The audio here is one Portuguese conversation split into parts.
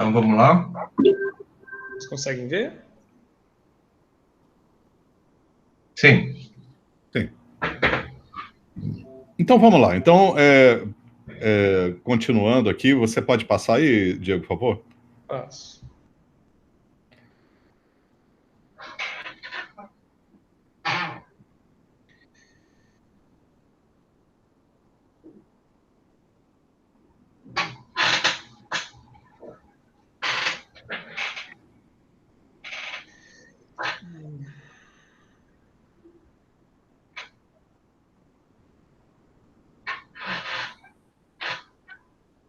Então vamos lá. Vocês conseguem ver? Sim. Sim. Então vamos lá. Então, continuando aqui, você pode passar aí, Diego, por favor? Passo.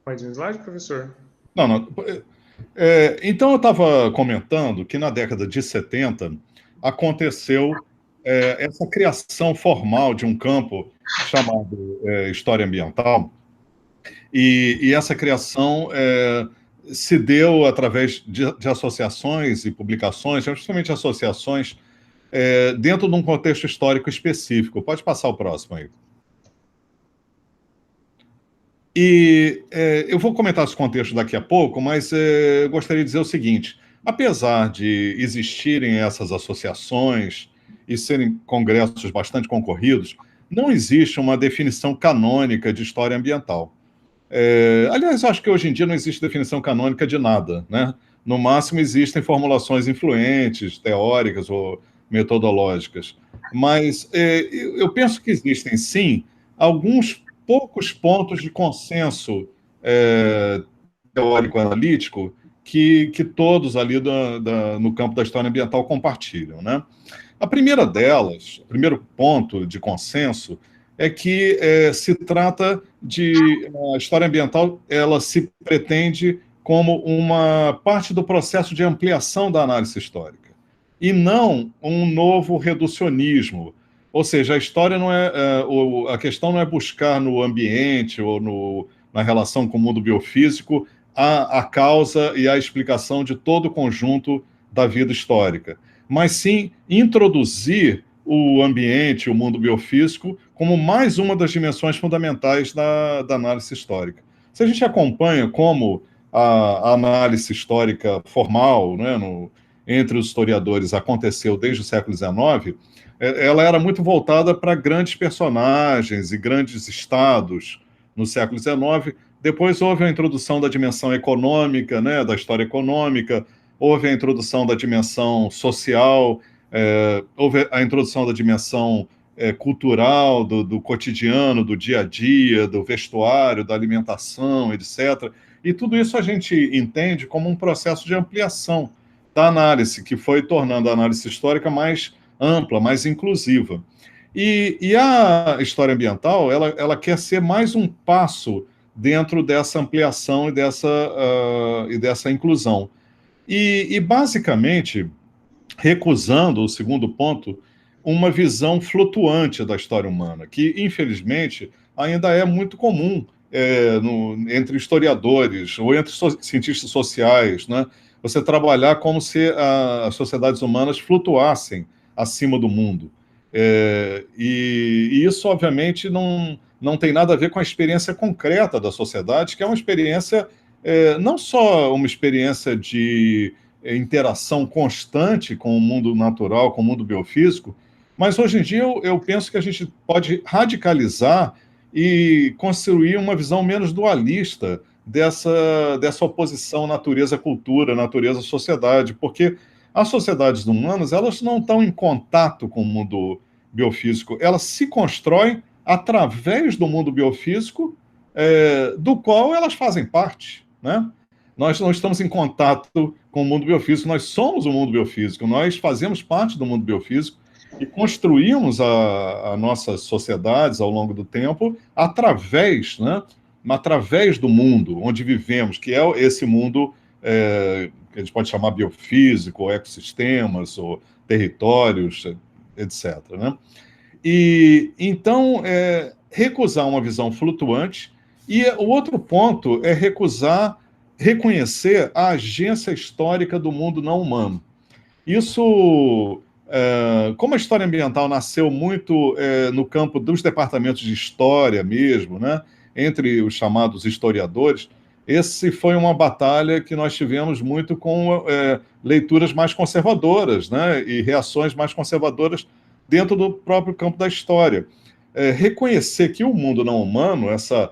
Mais um slide, professor? Não. Então eu estava comentando que na década de 70 aconteceu essa criação formal de um campo chamado História Ambiental, e essa criação se deu através de associações e publicações, justamente associações, dentro de um contexto histórico específico. Pode passar o próximo aí. E eu vou comentar esse contexto daqui a pouco, mas eu gostaria de dizer o seguinte: apesar de existirem essas associações e serem congressos bastante concorridos, não existe uma definição canônica de história ambiental. Aliás, eu acho que hoje em dia não existe definição canônica de nada, né? No máximo existem formulações influentes, teóricas ou metodológicas. Mas eu penso que existem, sim, alguns poucos pontos de consenso teórico-analítico que todos ali no campo da história ambiental compartilham, né? A primeira delas, o primeiro ponto de consenso, é que se trata de a história ambiental, ela se pretende como uma parte do processo de ampliação da análise histórica, e não um novo reducionismo. Ou seja, a história não a questão não é buscar no ambiente ou na relação com o mundo biofísico a causa e a explicação de todo o conjunto da vida histórica, mas sim introduzir o ambiente, o mundo biofísico, como mais uma das dimensões fundamentais da análise histórica. Se a gente acompanha como a análise histórica formal, né, entre os historiadores aconteceu desde o século XIX, ela era muito voltada para grandes personagens e grandes estados no século XIX. Depois houve a introdução da dimensão econômica, né, da história econômica, houve a introdução da dimensão social, houve a introdução da dimensão cultural, do cotidiano, do dia a dia, do vestuário, da alimentação, etc. E tudo isso a gente entende como um processo de ampliação da análise, que foi tornando a análise histórica mais ampla, mais inclusiva. E a história ambiental, ela quer ser mais um passo dentro dessa ampliação e dessa inclusão. E basicamente, recusando o segundo ponto, uma visão flutuante da história humana, que, infelizmente, ainda é muito comum entre historiadores ou entre cientistas sociais, né? Você trabalhar como se as sociedades humanas flutuassem acima do mundo. E isso, obviamente, não tem nada a ver com a experiência concreta da sociedade, que é uma experiência, não só uma experiência de interação constante com o mundo natural, com o mundo biofísico, mas hoje em dia eu penso que a gente pode radicalizar e construir uma visão menos dualista dessa oposição natureza-cultura, natureza-sociedade, porque as sociedades humanas, elas não estão em contato com o mundo biofísico, elas se constroem através do mundo biofísico, do qual elas fazem parte, né? Nós não estamos em contato com o mundo biofísico, nós somos o mundo biofísico, nós fazemos parte do mundo biofísico e construímos as nossas sociedades ao longo do tempo através, né, através do mundo onde vivemos, que é esse mundo que a gente pode chamar biofísico, ou ecossistemas, ou territórios, etc. Né? E então, recusar uma visão flutuante. E o outro ponto é reconhecer a agência histórica do mundo não humano. Isso, como a história ambiental nasceu muito no campo dos departamentos de história mesmo, né, entre os chamados historiadores, esse foi uma batalha que nós tivemos muito com leituras mais conservadoras, né, e reações mais conservadoras dentro do próprio campo da história. Reconhecer que o mundo não humano, essa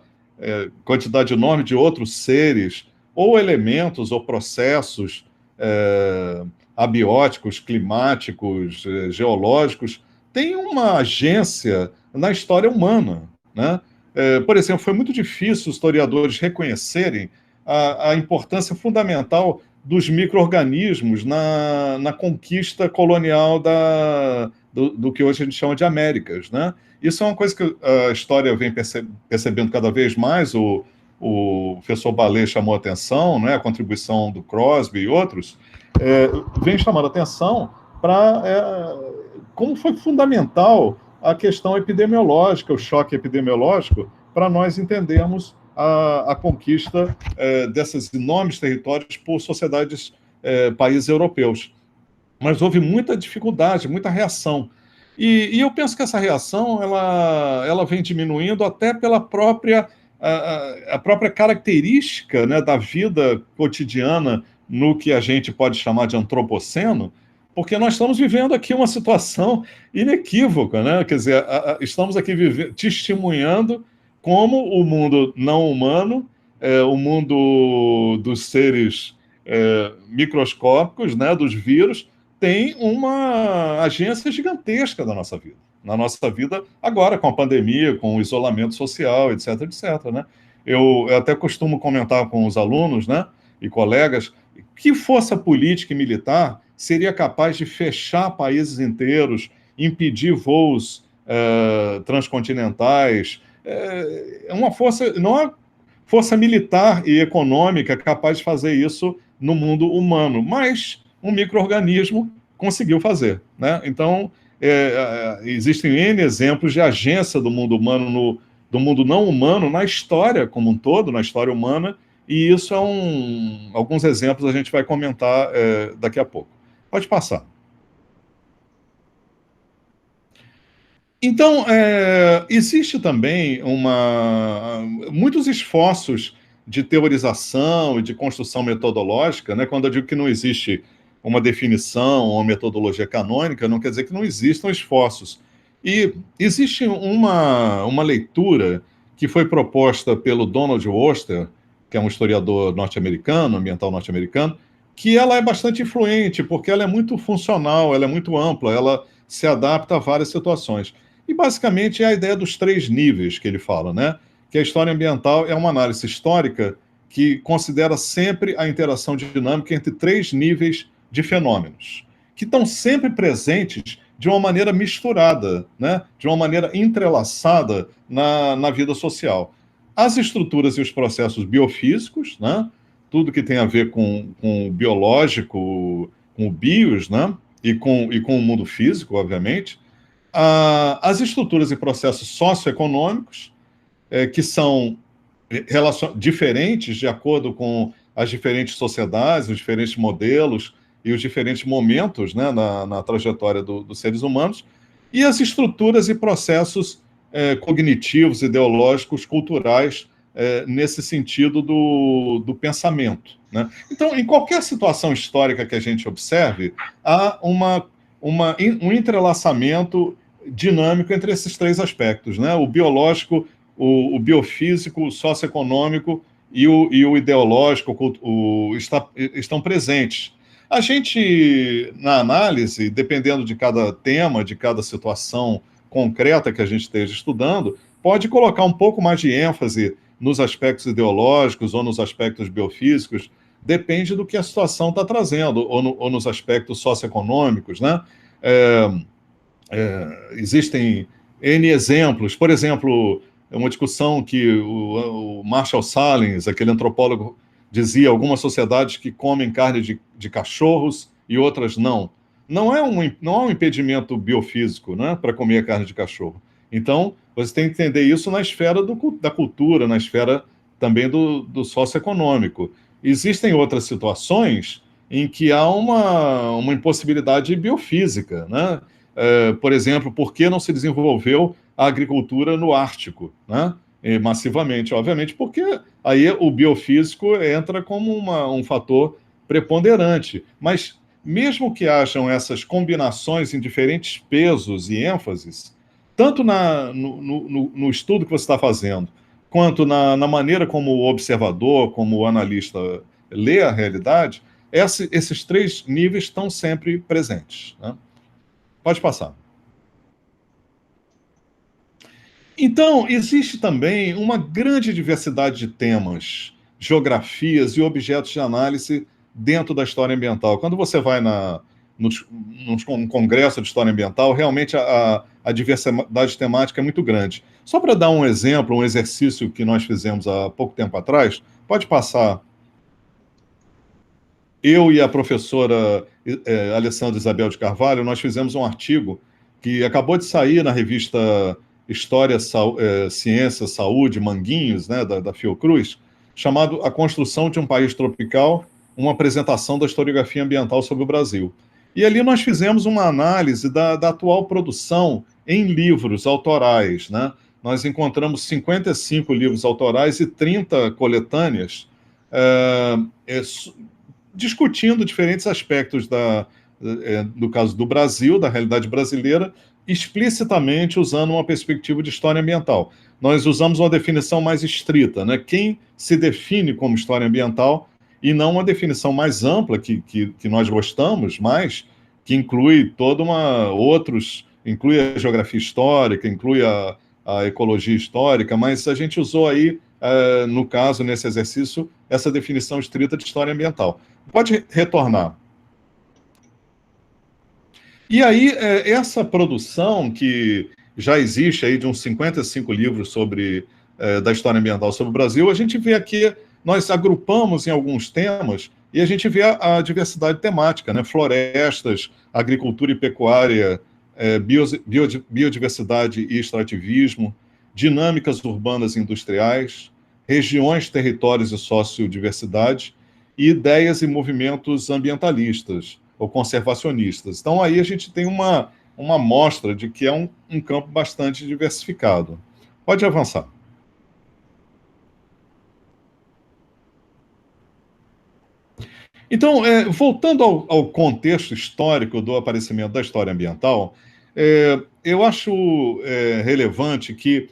quantidade enorme de outros seres, ou elementos, ou processos abióticos, climáticos, geológicos, tem uma agência na história humana, né? Por exemplo, foi muito difícil os historiadores reconhecerem a importância fundamental dos micro-organismos na conquista colonial do que hoje a gente chama de Américas, né? Isso é uma coisa que a história vem percebendo cada vez mais. O professor Ballet chamou atenção, né? A contribuição do Crosby e outros, vem chamando atenção para como foi fundamental a questão epidemiológica, o choque epidemiológico, para nós entendermos a conquista desses enormes territórios por sociedades, países europeus. Mas houve muita dificuldade, muita reação. E eu penso que essa reação ela vem diminuindo até pela própria, a própria característica, né, da vida cotidiana no que a gente pode chamar de antropoceno, porque nós estamos vivendo aqui uma situação inequívoca, né? Quer dizer, estamos aqui testemunhando como o mundo não humano, o mundo dos seres microscópicos, né, dos vírus, tem uma agência gigantesca na nossa vida agora, com a pandemia, com o isolamento social, etc, etc, né? Eu até costumo comentar com os alunos, né, e colegas, que força política e militar seria capaz de fechar países inteiros, impedir voos transcontinentais. Uma força, não é força militar e econômica capaz de fazer isso no mundo humano, mas um micro-organismo conseguiu fazer, né? Então, existem N exemplos de agência do mundo humano, do mundo não humano, na história como um todo, na história humana, e isso alguns exemplos a gente vai comentar daqui a pouco. Pode passar. Então, existe também muitos esforços de teorização e de construção metodológica, né? Quando eu digo que não existe uma definição ou uma metodologia canônica, não quer dizer que não existam esforços. E existe uma leitura que foi proposta pelo Donald Worster, que é um historiador norte-americano, ambiental norte-americano, que ela é bastante influente, porque ela é muito funcional, ela é muito ampla, ela se adapta a várias situações. E, basicamente, é a ideia dos 3 níveis que ele fala, né? Que a história ambiental é uma análise histórica que considera sempre a interação dinâmica entre 3 níveis de fenômenos, que estão sempre presentes de uma maneira misturada, né? De uma maneira entrelaçada na vida social. As estruturas e os processos biofísicos, né? Tudo que tem a ver com o biológico, com o bios, né? E com o mundo físico, obviamente. As estruturas e processos socioeconômicos, que são diferentes de acordo com as diferentes sociedades, os diferentes modelos e os diferentes momentos, né, na trajetória dos seres humanos, e as estruturas e processos cognitivos, ideológicos, culturais, nesse sentido do pensamento, né? Então, em qualquer situação histórica que a gente observe, há um entrelaçamento dinâmico entre esses 3 aspectos, né? O biológico, o biofísico, o socioeconômico e o ideológico estão presentes. A gente, na análise, dependendo de cada tema, de cada situação concreta que a gente esteja estudando, pode colocar um pouco mais de ênfase nos aspectos ideológicos ou nos aspectos biofísicos, depende do que a situação está trazendo, ou nos aspectos socioeconômicos, né? Existem N exemplos. Por exemplo, uma discussão que o Marshall Sahlins, aquele antropólogo, dizia: algumas sociedades que comem carne de cachorros e outras não. Não há um impedimento biofísico, né, para comer a carne de cachorro. Então, você tem que entender isso na esfera da cultura, na esfera também do socioeconômico. Existem outras situações em que há uma impossibilidade biofísica, né? Por exemplo, por que não se desenvolveu a agricultura no Ártico, né? massivamente, obviamente, porque aí o biofísico entra como um fator preponderante. Mas mesmo que hajam essas combinações em diferentes pesos e ênfases, tanto no estudo que você está fazendo, quanto na maneira como o observador, como o analista lê a realidade, esses três níveis estão sempre presentes, né? Pode passar. Então, existe também uma grande diversidade de temas, geografias e objetos de análise dentro da história ambiental. Quando você vai num congresso de história ambiental, realmente a diversidade temática é muito grande. Só para dar um exemplo, um exercício que nós fizemos há pouco tempo atrás, pode passar. Eu e a professora Alessandra Isabel de Carvalho, nós fizemos um artigo que acabou de sair na revista História, Ciência, Saúde, Manguinhos, né, da Fiocruz, chamado A Construção de um País Tropical, uma apresentação da historiografia ambiental sobre o Brasil. E ali nós fizemos uma análise da atual produção em livros autorais, né? Nós encontramos 55 livros autorais e 30 coletâneas, discutindo diferentes aspectos do caso do Brasil, da realidade brasileira, explicitamente usando uma perspectiva de história ambiental. Nós usamos uma definição mais estrita, né? Quem se define como história ambiental, e não uma definição mais ampla, que nós gostamos mais, que inclui inclui a geografia histórica, inclui a ecologia histórica, mas a gente usou aí, no caso, nesse exercício, essa definição estrita de história ambiental. Pode retornar. E aí, essa produção que já existe aí de uns 55 livros da história ambiental sobre o Brasil, a gente vê aqui, nós agrupamos em alguns temas e a gente vê a diversidade temática, né? Florestas, agricultura e pecuária, biodiversidade e extrativismo, dinâmicas urbanas e industriais, regiões, territórios e sociodiversidade, e ideias e movimentos ambientalistas ou conservacionistas. Então, aí a gente tem uma amostra de que é um campo bastante diversificado. Pode avançar. Então, voltando ao contexto histórico do aparecimento da história ambiental, eu acho relevante que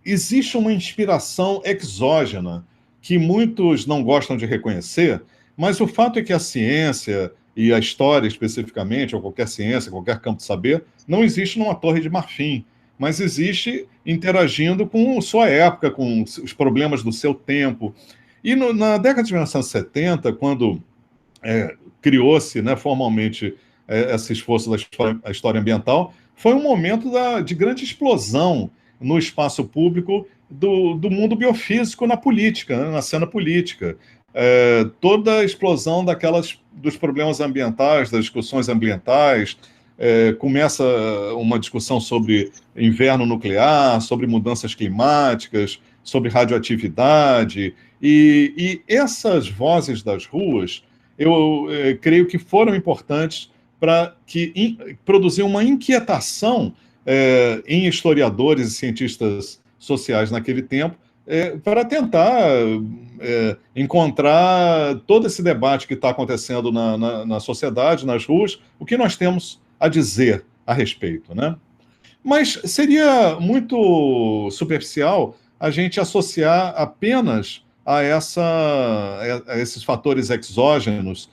existe uma inspiração exógena que muitos não gostam de reconhecer, mas o fato é que a ciência e a história especificamente, ou qualquer ciência, qualquer campo de saber, não existe numa torre de marfim, mas existe interagindo com sua época, com os problemas do seu tempo. E na década de 1970, quando criou-se, né, formalmente esse esforço da história ambiental, foi um momento de grande explosão no espaço público do mundo biofísico na política, né, na cena política. Toda a explosão dos problemas ambientais, das discussões ambientais, começa uma discussão sobre inverno nuclear, sobre mudanças climáticas, sobre radioatividade, e essas vozes das ruas, eu creio que foram importantes para produzir uma inquietação em historiadores e cientistas sociais naquele tempo, para tentar encontrar todo esse debate que está acontecendo na sociedade, nas ruas, o que nós temos a dizer a respeito, né? Mas seria muito superficial a gente associar apenas a esses fatores exógenos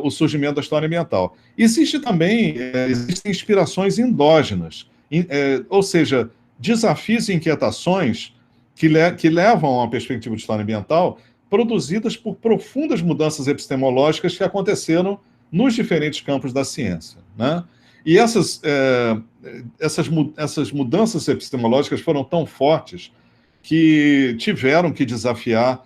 o surgimento da história ambiental. Existem inspirações endógenas, ou seja, desafios e inquietações que levam a uma perspectiva de história ambiental produzidas por profundas mudanças epistemológicas que aconteceram nos diferentes campos da ciência, né? E essas mudanças epistemológicas foram tão fortes que tiveram que desafiar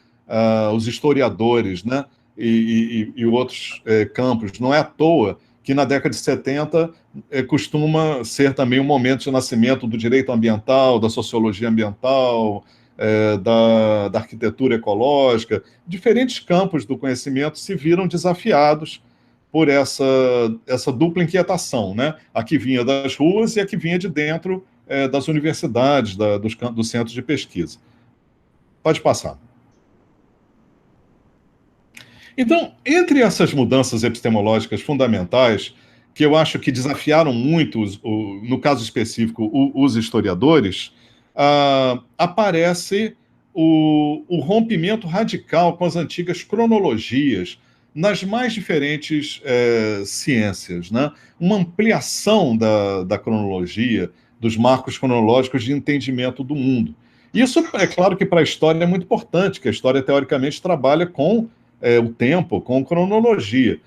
os historiadores, né, e outros campos. Não é à toa que na década de 70 costuma ser também um momento de nascimento do direito ambiental, da sociologia ambiental, da arquitetura ecológica. Diferentes campos do conhecimento se viram desafiados por essa dupla inquietação, né? A que vinha das ruas e a que vinha de dentro das universidades, dos centros de pesquisa. Pode passar. Então, entre essas mudanças epistemológicas fundamentais, que eu acho que desafiaram muito, no caso específico, os historiadores, aparece o rompimento radical com as antigas cronologias nas mais diferentes ciências, né? Uma ampliação da cronologia, dos marcos cronológicos de entendimento do mundo. Isso, é claro que para a história é muito importante, que a história, teoricamente, trabalha com o tempo, com cronologia.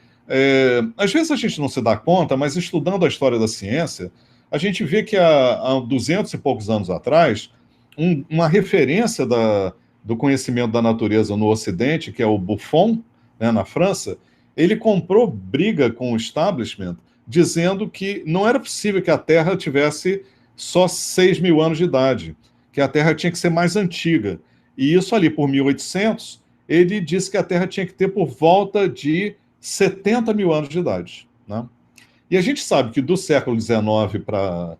Às vezes a gente não se dá conta, mas estudando a história da ciência, a gente vê que há 200 e poucos anos atrás, uma referência do conhecimento da natureza no Ocidente, que é o Buffon, né, na França, ele comprou briga com o establishment, dizendo que não era possível que a Terra tivesse só 6 mil anos de idade, que a Terra tinha que ser mais antiga. E isso ali, por 1800, ele disse que a Terra tinha que ter por volta de 70 mil anos de idade, né? E a gente sabe que do século XIX para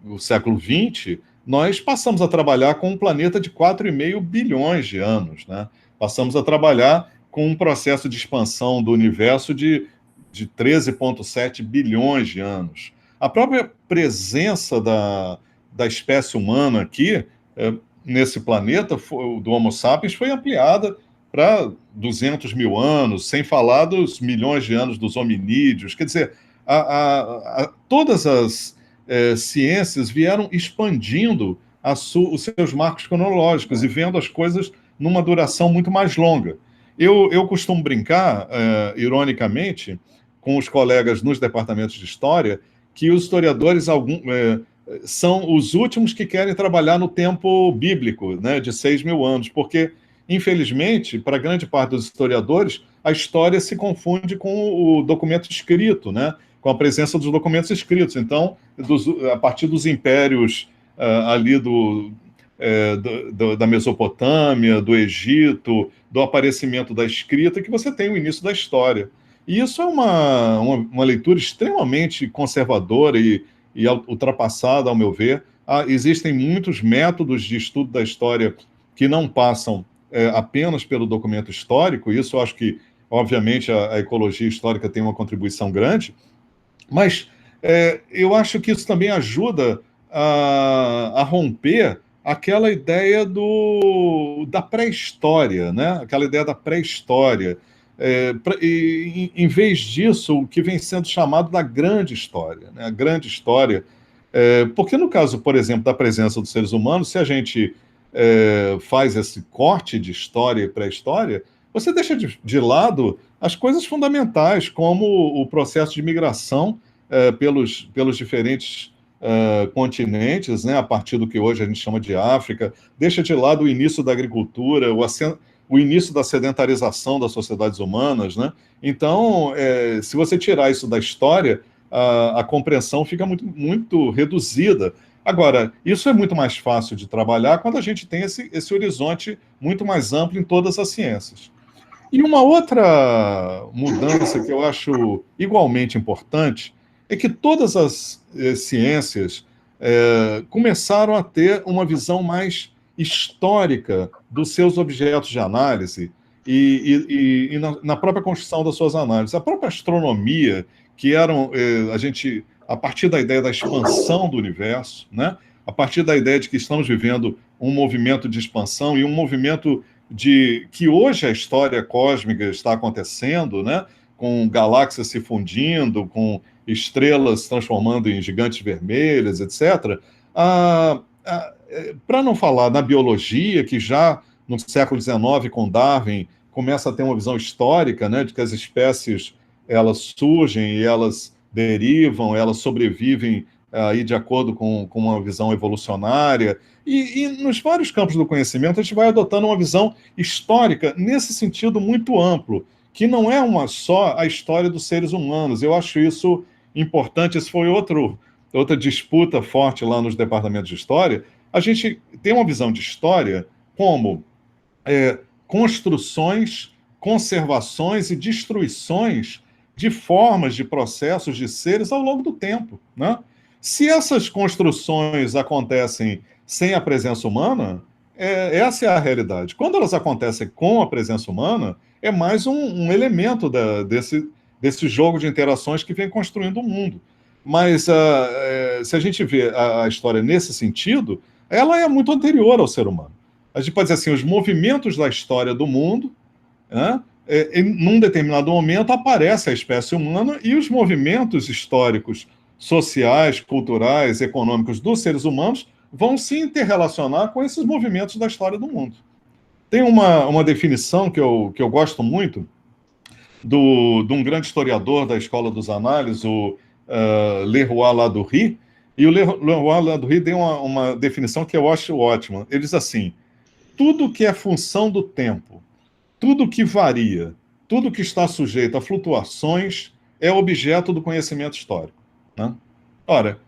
o século XX, nós passamos a trabalhar com um planeta de 4,5 bilhões de anos, né? Passamos a trabalhar com um processo de expansão do universo de 13,7 bilhões de anos. A própria presença da espécie humana aqui, nesse planeta, do Homo sapiens, foi ampliada para 200 mil anos, sem falar dos milhões de anos dos hominídeos. Quer dizer, todas as ciências vieram expandindo os seus marcos cronológicos e vendo as coisas numa duração muito mais longa. Eu costumo brincar, ironicamente, com os colegas nos departamentos de história, que os historiadores são os últimos que querem trabalhar no tempo bíblico, né, de 6 mil anos, porque, infelizmente, para grande parte dos historiadores, a história se confunde com o documento escrito, né, com a presença dos documentos escritos. Então, a partir dos impérios ali da Mesopotâmia, do Egito, do aparecimento da escrita, que você tem o início da história. E isso é uma leitura extremamente conservadora e ultrapassada, ao meu ver. Existem muitos métodos de estudo da história que não passam apenas pelo documento histórico. Isso eu acho que, obviamente, a ecologia histórica tem uma contribuição grande, mas eu acho que isso também ajuda a romper aquela ideia da pré-história, né? Aquela ideia da pré-história. Em vez disso, o que vem sendo chamado da grande história, né? A grande história. Porque no caso, por exemplo, da presença dos seres humanos, se a gente faz esse corte de história e pré-história, você deixa de lado as coisas fundamentais, como o processo de migração pelos diferentes continentes, né, a partir do que hoje a gente chama de África, deixa de lado o início da agricultura, o início da sedentarização das sociedades humanas, né? Então, se você tirar isso da história, a compreensão fica muito, muito reduzida. Agora, isso é muito mais fácil de trabalhar quando a gente tem esse horizonte muito mais amplo em todas as ciências. E uma outra mudança que eu acho igualmente importante é que todas as ciências começaram a ter uma visão mais histórica dos seus objetos de análise e na própria construção das suas análises. A própria astronomia, que a partir da ideia da expansão do universo, né? A partir da ideia de que estamos vivendo um movimento de expansão e um movimento que hoje a história cósmica está acontecendo, né? Com galáxias se fundindo, com estrelas se transformando em gigantes vermelhas, etc. Para não falar na biologia, que já no século XIX, com Darwin, começa a ter uma visão histórica, né, de que as espécies elas surgem e elas derivam, elas sobrevivem aí de acordo com uma visão evolucionária. E nos vários campos do conhecimento, a gente vai adotando uma visão histórica nesse sentido muito amplo, que não é só a história dos seres humanos. Eu acho isso importante. Esse foi outra disputa forte lá nos departamentos de história. A gente tem uma visão de história como construções, conservações e destruições de formas, de processos, de seres ao longo do tempo, né? Se essas construções acontecem sem a presença humana, essa é a realidade. Quando elas acontecem com a presença humana, é mais um elemento desse jogo de interações que vem construindo o mundo. Mas se a gente vê a história nesse sentido, ela é muito anterior ao ser humano. A gente pode dizer assim, os movimentos da história do mundo, né, num determinado momento aparece a espécie humana e os movimentos históricos, sociais, culturais, econômicos dos seres humanos vão se interrelacionar com esses movimentos da história do mundo. Tem uma definição que eu gosto muito de um grande historiador da Escola dos Análises, o Leroy Ladurie, e o Leroy Ladurie deu uma definição que eu acho ótima. Ele diz assim, tudo que é função do tempo, tudo que varia, tudo que está sujeito a flutuações é objeto do conhecimento histórico. Né? Ora,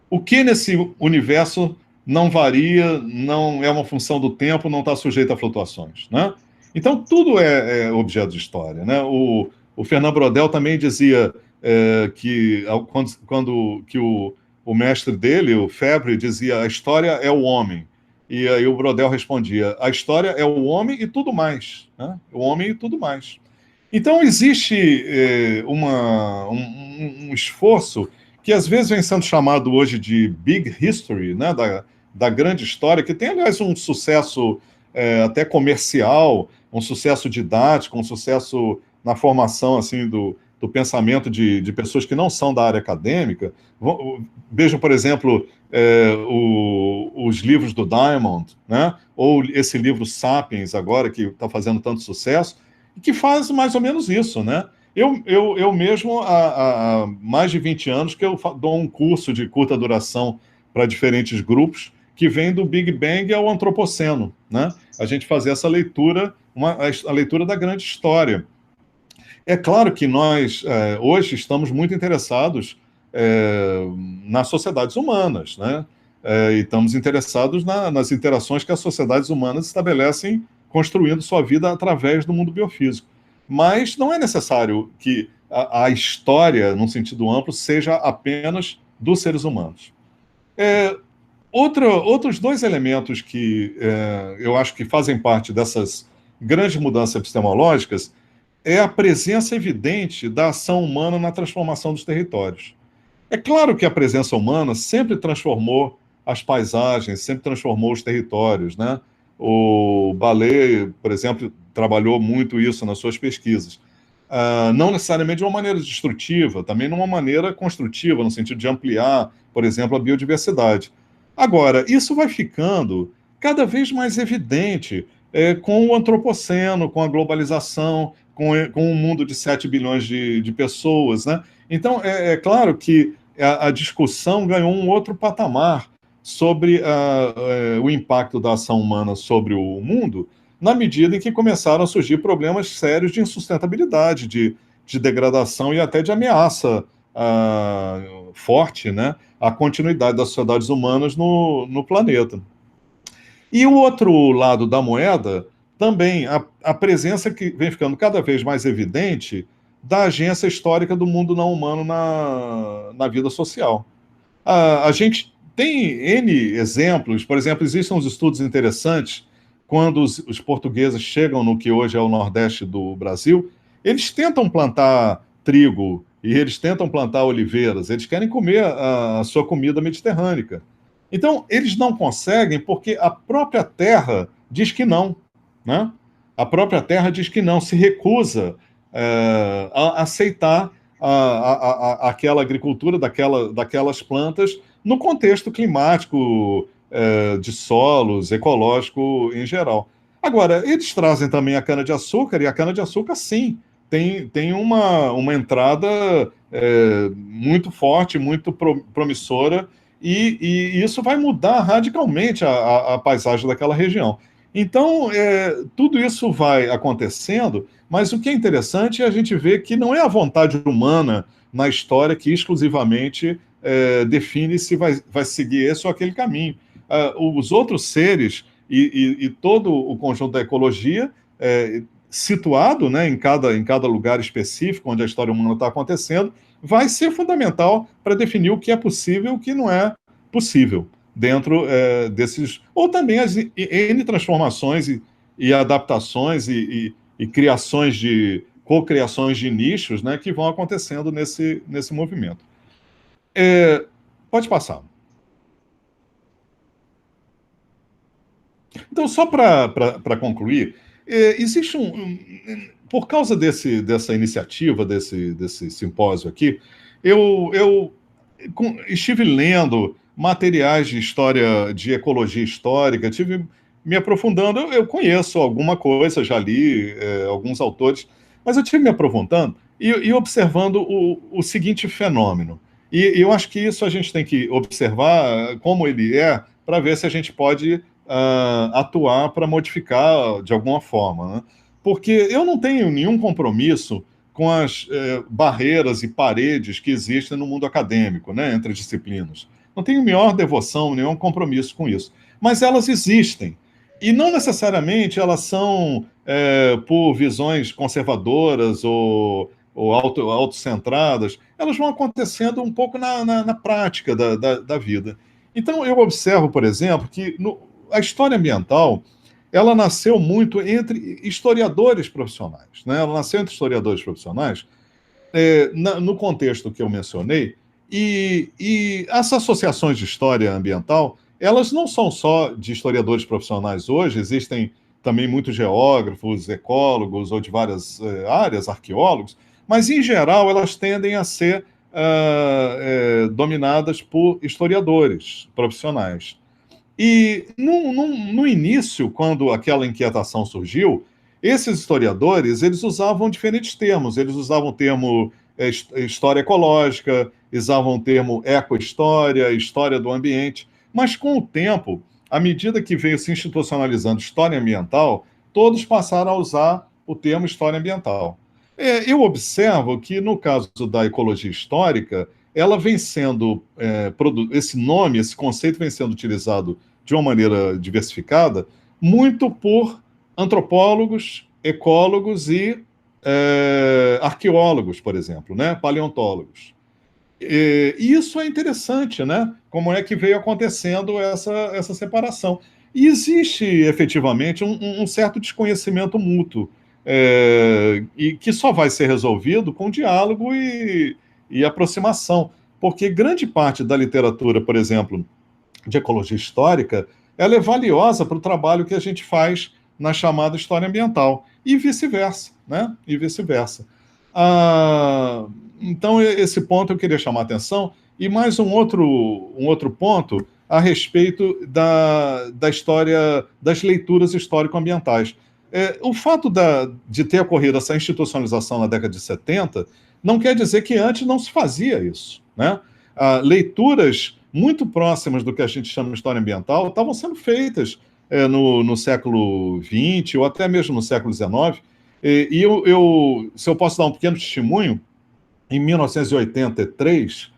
o que nesse universo não varia, não é uma função do tempo, não está sujeito a flutuações? Né? Então, tudo é objeto de história. Né? O Fernand Braudel também dizia que o mestre dele, o Febvre, dizia a história é o homem. E aí o Braudel respondia, a história é o homem e tudo mais. Né? O homem e tudo mais. Então, existe um esforço que às vezes vem sendo chamado hoje de Big History, né? da grande história, que tem, aliás, um sucesso até comercial, um sucesso didático, um sucesso na formação assim, do pensamento de pessoas que não são da área acadêmica. Vejam, por exemplo, os livros do Diamond, né? Ou esse livro Sapiens, agora, que está fazendo tanto sucesso, que faz mais ou menos isso, né? Eu mesmo, há mais de 20 anos, que eu dou um curso de curta duração para diferentes grupos, que vem do Big Bang ao Antropoceno, né? A gente fazer essa leitura, a leitura da grande história. É claro que nós, hoje, estamos muito interessados nas sociedades humanas, né? E estamos interessados nas interações que as sociedades humanas estabelecem construindo sua vida através do mundo biofísico. Mas não é necessário que a história, num sentido amplo, seja apenas dos seres humanos. Outros dois elementos que eu acho que fazem parte dessas grandes mudanças epistemológicas é a presença evidente da ação humana na transformação dos territórios. É claro que a presença humana sempre transformou as paisagens, sempre transformou os territórios, né? O Ballet, por exemplo, trabalhou muito isso nas suas pesquisas. Não necessariamente de uma maneira destrutiva, também de uma maneira construtiva, no sentido de ampliar, por exemplo, a biodiversidade. Agora, isso vai ficando cada vez mais evidente com o antropoceno, com a globalização, com um mundo de 7 bilhões de pessoas. Né? Então, é claro que a discussão ganhou um outro patamar sobre o impacto da ação humana sobre o mundo, na medida em que começaram a surgir problemas sérios de insustentabilidade, de degradação e até de ameaça forte, né, à continuidade das sociedades humanas no planeta. E o outro lado da moeda, também a presença que vem ficando cada vez mais evidente da agência histórica do mundo não humano na vida social. A gente tem N exemplos, por exemplo, existem uns estudos interessantes quando os portugueses chegam no que hoje é o Nordeste do Brasil, eles tentam plantar trigo e eles tentam plantar oliveiras, eles querem comer a sua comida mediterrânea. Então, eles não conseguem porque a própria terra diz que não, né? A própria terra diz que não, se recusa a aceitar aquela agricultura daquelas plantas no contexto climático, de solos, ecológico em geral. Agora, eles trazem também a cana-de-açúcar, e a cana-de-açúcar, sim, tem uma entrada muito forte, muito promissora, e isso vai mudar radicalmente a paisagem daquela região. Então, tudo isso vai acontecendo, mas o que é interessante é a gente ver que não é a vontade humana na história que exclusivamente define se vai seguir esse ou aquele caminho. Os outros seres e todo o conjunto da ecologia situado, né, em cada lugar específico onde a história humana está acontecendo, vai ser fundamental para definir o que é possível e o que não é possível dentro desses... Ou também as N transformações e adaptações e criações co-criações de nichos, né, que vão acontecendo nesse movimento. Pode passar. Então, só para concluir, existe por causa dessa iniciativa, desse simpósio aqui, eu estive lendo materiais de história, de ecologia histórica, estive me aprofundando. Eu conheço alguma coisa, já li alguns autores, mas eu estive me aprofundando e observando o seguinte fenômeno. E eu acho que isso a gente tem que observar como ele é, para ver se a gente pode atuar para modificar de alguma forma, né? Porque eu não tenho nenhum compromisso com as barreiras e paredes que existem no mundo acadêmico, né, entre disciplinas. Não tenho maior devoção, nenhum compromisso com isso. Mas elas existem. E não necessariamente elas são por visões conservadoras ou autocentradas. Elas vão acontecendo um pouco na prática da vida. Então, eu observo, por exemplo, que a história ambiental ela nasceu muito entre historiadores profissionais, né? Ela nasceu entre historiadores profissionais, no contexto que eu mencionei, e as associações de história ambiental, elas não são só de historiadores profissionais hoje, existem também muitos geógrafos, ecólogos ou de várias áreas, arqueólogos, mas, em geral, elas tendem a ser dominadas por historiadores profissionais. E no início, quando aquela inquietação surgiu, esses historiadores eles usavam diferentes termos. Eles usavam o termo história ecológica, usavam o termo ecohistória, história do ambiente. Mas, com o tempo, à medida que veio se institucionalizando história ambiental, todos passaram a usar o termo história ambiental. Eu observo que, no caso da ecologia histórica, ela vem sendo, esse nome, esse conceito vem sendo utilizado de uma maneira diversificada, muito por antropólogos, ecólogos e arqueólogos, por exemplo, né? Paleontólogos. E isso é interessante, né? Como é que veio acontecendo essa separação. E existe, efetivamente, um certo desconhecimento mútuo, e que só vai ser resolvido com diálogo e aproximação, porque grande parte da literatura, por exemplo, de ecologia histórica, ela é valiosa para o trabalho que a gente faz na chamada história ambiental, e vice-versa, né? E vice-versa. Então, esse ponto eu queria chamar a atenção, e mais um outro ponto a respeito da história, das leituras histórico-ambientais. O fato de ter ocorrido essa institucionalização na década de 70 não quer dizer que antes não se fazia isso, né? Leituras muito próximas do que a gente chama de história ambiental estavam sendo feitas no século XX ou até mesmo no século XIX. Se eu posso dar um pequeno testemunho, em 1983,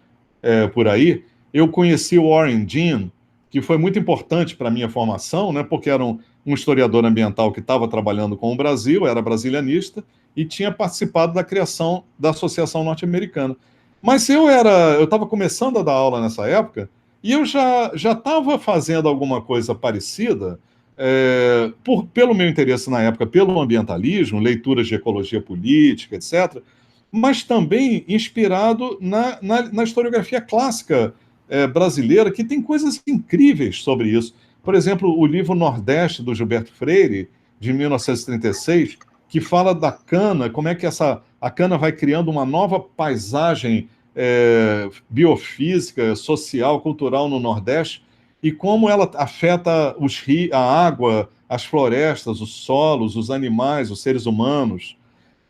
por aí, eu conheci o Warren Dean, que foi muito importante para a minha formação, né, porque era um historiador ambiental que estava trabalhando com o Brasil, era brasilianista, e tinha participado da criação da Associação Norte-Americana. Mas eu estava começando a dar aula nessa época, e eu já estava fazendo alguma coisa parecida, pelo meu interesse na época, pelo ambientalismo, leituras de ecologia política, etc., mas também inspirado na historiografia clássica brasileira, que tem coisas incríveis sobre isso. Por exemplo, o livro Nordeste, do Gilberto Freire, de 1936, que fala da cana, como é que a cana vai criando uma nova paisagem biofísica, social, cultural no Nordeste, e como ela afeta os rios, a água, as florestas, os solos, os animais, os seres humanos.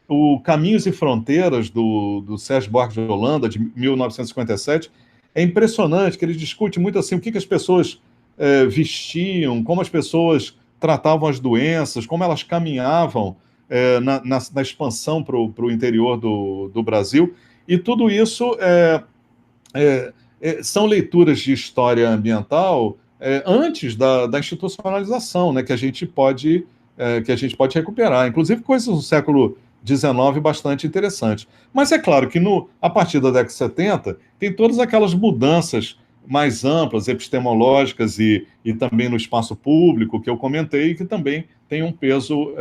O Caminhos e Fronteiras, do Sérgio Buarque de Holanda, de 1957, é impressionante, que ele discute muito assim, o que as pessoas vestiam, como as pessoas tratavam as doenças, como elas caminhavam na expansão para o interior do Brasil. E tudo isso são leituras de história ambiental antes da institucionalização, né, que a gente pode que a gente pode recuperar, inclusive coisas do século XIX bastante interessantes. Mas é claro que a partir da década de 70 tem todas aquelas mudanças mais amplas, epistemológicas e também no espaço público que eu comentei, que também tem um peso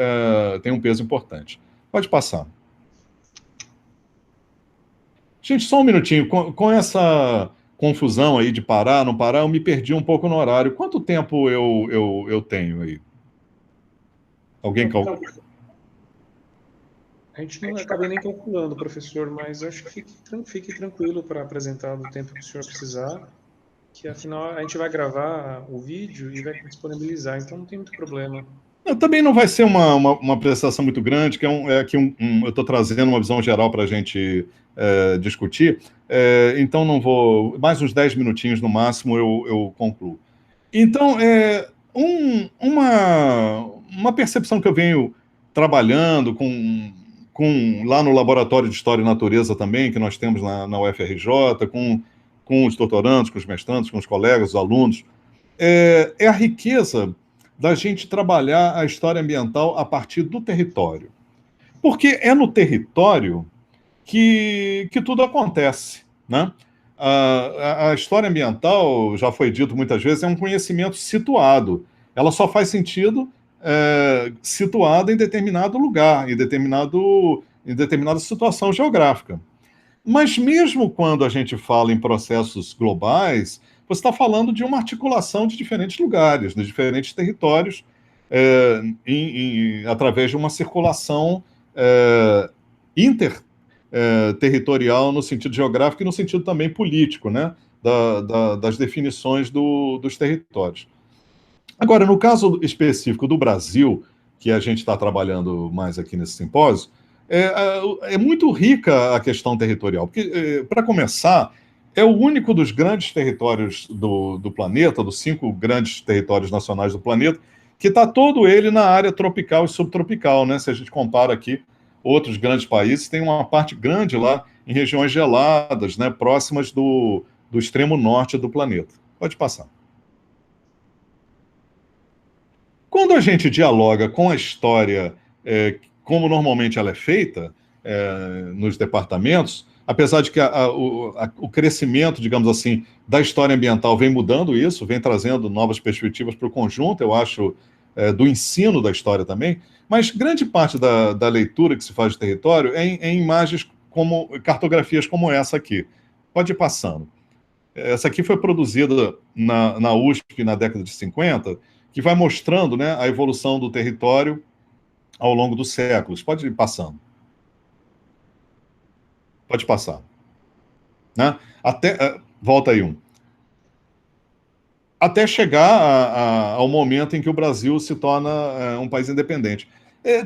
importante. Pode passar. Gente, só um minutinho. Com essa confusão aí de parar, não parar, eu me perdi um pouco no horário. Quanto tempo eu tenho aí? Alguém calcula? A gente não acabei nem calculando, professor, mas acho que fique tranquilo para apresentar no tempo que o senhor precisar, que afinal a gente vai gravar o vídeo e vai disponibilizar, então não tem muito problema. Também não vai ser uma apresentação muito grande, que eu estou trazendo uma visão geral para a gente discutir, então não vou... Mais uns 10 minutinhos no máximo eu concluo. Então, uma percepção que eu venho trabalhando lá no Laboratório de História e Natureza também, que nós temos na UFRJ, com os doutorandos, com os mestrandos, com os colegas, os alunos, é a riqueza da gente trabalhar a história ambiental a partir do território. Porque é no território que tudo acontece, né? A história ambiental, já foi dito muitas vezes, é um conhecimento situado. Ela só faz sentido situada em determinado lugar, em determinada situação geográfica. Mas mesmo quando a gente fala em processos globais, você está falando de uma articulação de diferentes lugares, de diferentes territórios, através de uma circulação interterritorial no sentido geográfico e no sentido também político, né, das definições dos territórios. Agora, no caso específico do Brasil, que a gente está trabalhando mais aqui nesse simpósio, é muito rica a questão territorial, porque, para começar, é o único dos grandes territórios do planeta, dos 5 grandes territórios nacionais do planeta, que está todo ele na área tropical e subtropical, né? Se a gente compara aqui outros grandes países, tem uma parte grande lá em regiões geladas, né? Próximas do extremo norte do planeta. Pode passar. Quando a gente dialoga com a história, como normalmente ela é feita nos departamentos, apesar de que o crescimento, digamos assim, da história ambiental vem mudando isso, vem trazendo novas perspectivas para o conjunto, eu acho, do ensino da história também, mas grande parte da leitura que se faz de território é em imagens cartografias como essa aqui. Pode ir passando. Essa aqui foi produzida na USP na década de 50, que vai mostrando, né, a evolução do território ao longo dos séculos. Pode ir passando. Pode passar. Né? Volta aí um. Até chegar ao momento em que o Brasil se torna um país independente.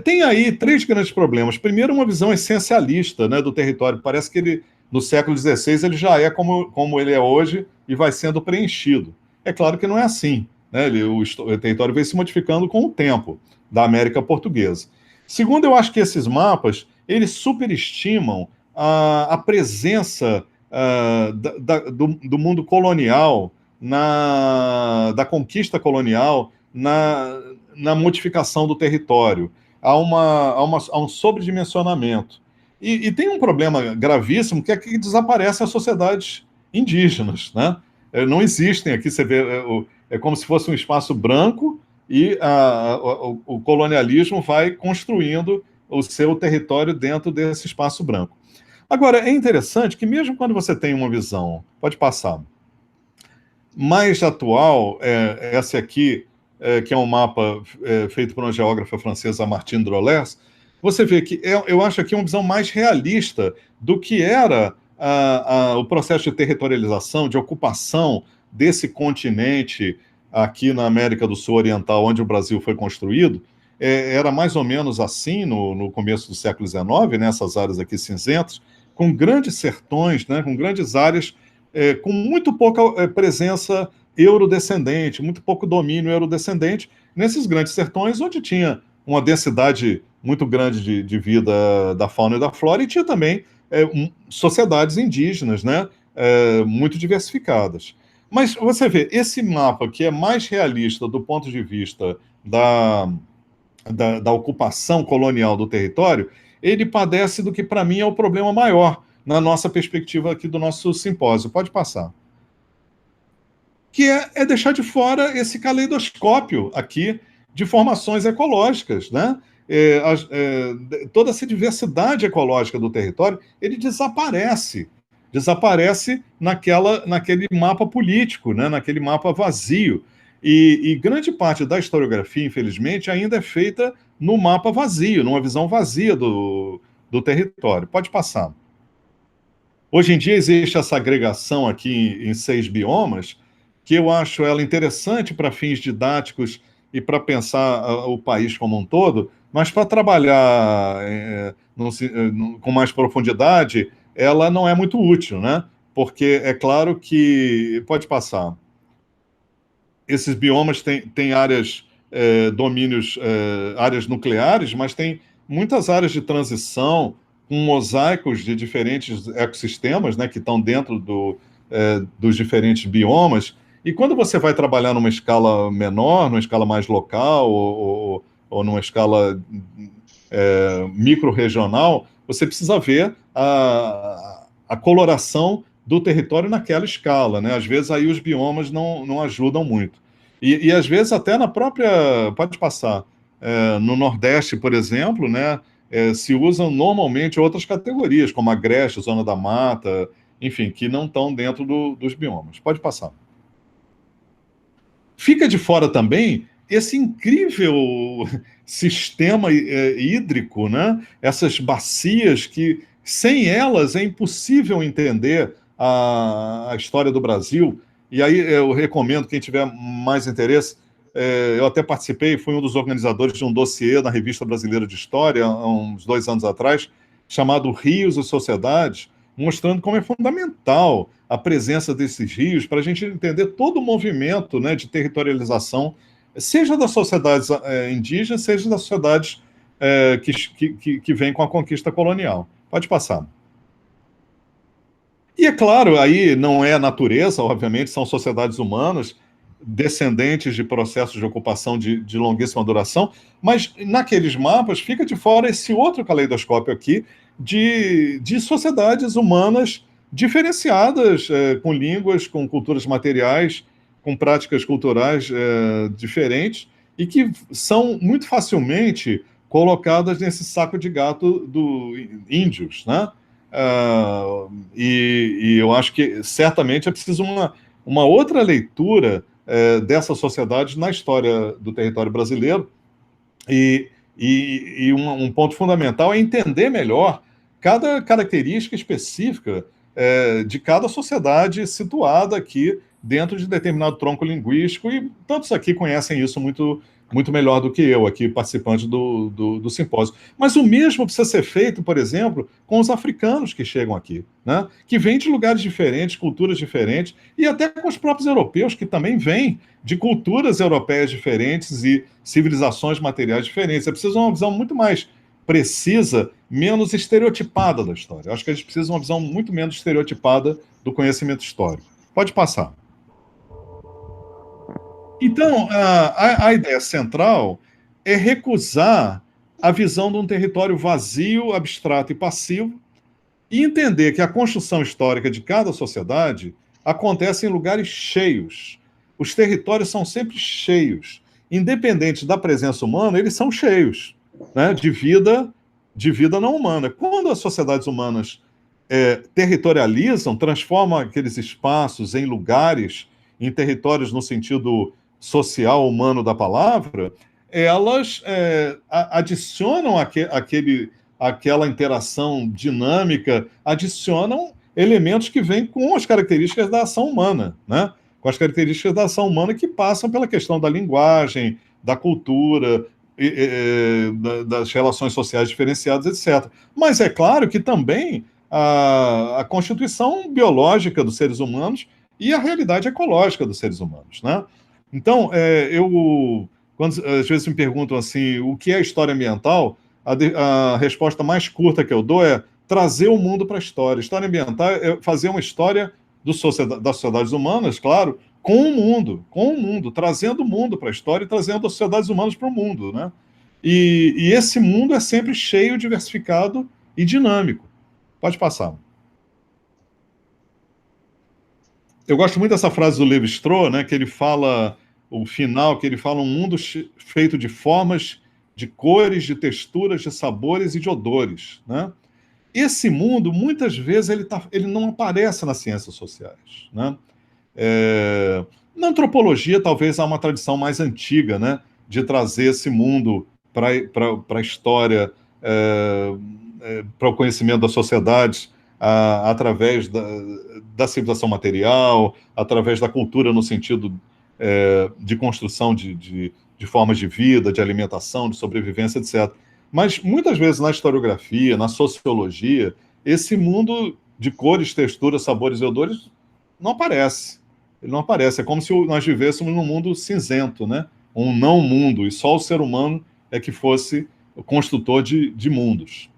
Tem aí 3 grandes problemas. Primeiro, uma visão essencialista, né, do território. Parece que ele, no século XVI, ele já é como ele é hoje e vai sendo preenchido. É claro que não é assim, né? O território vem se modificando com o tempo da América Portuguesa. Segundo, eu acho que esses mapas, eles superestimam a presença do mundo colonial, da conquista colonial, na modificação do território. Há um sobredimensionamento. E tem um problema gravíssimo, que é que desaparecem as sociedades indígenas, né? Não existem aqui, você vê, é como se fosse um espaço branco e o colonialismo vai construindo o seu território dentro desse espaço branco. Agora, é interessante que mesmo quando você tem uma visão, pode passar, mais atual, essa aqui, que é um mapa feito por uma geógrafa francesa, Martine Drolers, você vê que eu acho aqui uma visão mais realista do que era o processo de territorialização, de ocupação desse continente aqui na América do Sul Oriental, onde o Brasil foi construído. Era mais ou menos assim no começo do século XIX, nessas áreas aqui cinzentas, com grandes sertões, né, com grandes áreas, com muito pouca presença eurodescendente, muito pouco domínio eurodescendente, nesses grandes sertões, onde tinha uma densidade muito grande de vida da fauna e da flora, e tinha também sociedades indígenas, né, muito diversificadas. Mas você vê, esse mapa que é mais realista do ponto de vista da ocupação colonial do território, ele padece do que, para mim, é o problema maior, na nossa perspectiva aqui do nosso simpósio. Pode passar. Que é deixar de fora esse caleidoscópio aqui de formações ecológicas, né? Toda essa diversidade ecológica do território, ele desaparece naquele mapa político, né? Naquele mapa vazio. E grande parte da historiografia, infelizmente, ainda é feita no mapa vazio, numa visão vazia do território. Pode passar. Hoje em dia existe essa agregação aqui em 6 biomas, que eu acho ela interessante para fins didáticos e para pensar o país como um todo, mas para trabalhar com mais profundidade, ela não é muito útil, né? Porque é claro que... Pode passar. Esses biomas têm áreas, domínios, áreas nucleares, mas tem muitas áreas de transição, com mosaicos de diferentes ecossistemas, né, que estão dentro dos diferentes biomas. E quando você vai trabalhar numa escala menor, numa escala mais local, ou numa escala micro-regional, você precisa ver a coloração do território naquela escala, né? Às vezes aí os biomas não ajudam muito. E às vezes até na própria... Pode passar. No Nordeste, por exemplo, né, se usam normalmente outras categorias, como agreste, zona da mata, enfim, que não estão dentro dos biomas. Pode passar. Fica de fora também esse incrível sistema hídrico, né? Essas bacias que, sem elas, é impossível entender a história do Brasil. E aí eu recomendo, quem tiver mais interesse, eu até participei, fui um dos organizadores de um dossiê na Revista Brasileira de História, há uns 2 anos atrás, chamado Rios e Sociedades, mostrando como é fundamental a presença desses rios para a gente entender todo o movimento, né, de territorialização, seja das sociedades indígenas, seja das sociedades que vêm com a conquista colonial. Pode passar. E é claro, aí não é a natureza, obviamente, são sociedades humanas, descendentes de processos de ocupação de longuíssima duração, mas naqueles mapas fica de fora esse outro caleidoscópio aqui de sociedades humanas diferenciadas, com línguas, com culturas materiais, com práticas culturais diferentes, e que são muito facilmente colocadas nesse saco de gato do índios, né? E eu acho que certamente é preciso uma outra leitura dessas sociedades na história do território brasileiro, e um ponto fundamental é entender melhor cada característica específica de cada sociedade situada aqui dentro de determinado tronco linguístico, e tantos aqui conhecem isso muito, muito melhor do que eu, aqui participante do simpósio. Mas o mesmo precisa ser feito, por exemplo, com os africanos que chegam aqui, né? Que vêm de lugares diferentes, culturas diferentes, e até com os próprios europeus, que também vêm de culturas europeias diferentes e civilizações materiais diferentes. É preciso uma visão muito mais precisa, menos estereotipada da história. Eu acho que a gente precisa de uma visão muito menos estereotipada do conhecimento histórico. Pode passar. Então, a ideia central é recusar a visão de um território vazio, abstrato e passivo, e entender que a construção histórica de cada sociedade acontece em lugares cheios. Os territórios são sempre cheios. Independente da presença humana, eles são cheios, né, de vida não humana. Quando as sociedades humanas territorializam, transformam aqueles espaços em lugares, em territórios no sentido social, humano da palavra, elas adicionam aquela interação dinâmica, adicionam elementos que vêm com as características da ação humana, né? Com as características da ação humana que passam pela questão da linguagem, da cultura, das relações sociais diferenciadas, etc. Mas é claro que também a constituição biológica dos seres humanos e a realidade ecológica dos seres humanos, né? Então, quando às vezes me perguntam assim, o que é história ambiental, a resposta mais curta que eu dou é trazer o mundo para a história. História ambiental é fazer uma história das sociedades humanas, claro, com o mundo, trazendo o mundo para a história e trazendo as sociedades humanas para o mundo, né? E esse mundo é sempre cheio, diversificado e dinâmico. Pode passar. Eu gosto muito dessa frase do Levi-Strauss, né, que ele fala, o final, que ele fala um mundo feito de formas, de cores, de texturas, de sabores e de odores, né? Esse mundo, muitas vezes, ele não aparece nas ciências sociais, né? Na antropologia, talvez há uma tradição mais antiga, né, de trazer esse mundo para a história, para o conhecimento das sociedades, através da civilização material, através da cultura no sentido de construção de formas de vida, de alimentação, de sobrevivência, etc. Mas muitas vezes na historiografia, na sociologia, esse mundo de cores, texturas, sabores e odores não aparece. Ele não aparece. É como se nós vivêssemos num mundo cinzento, né? Um não mundo, e só o ser humano é que fosse o construtor de mundos.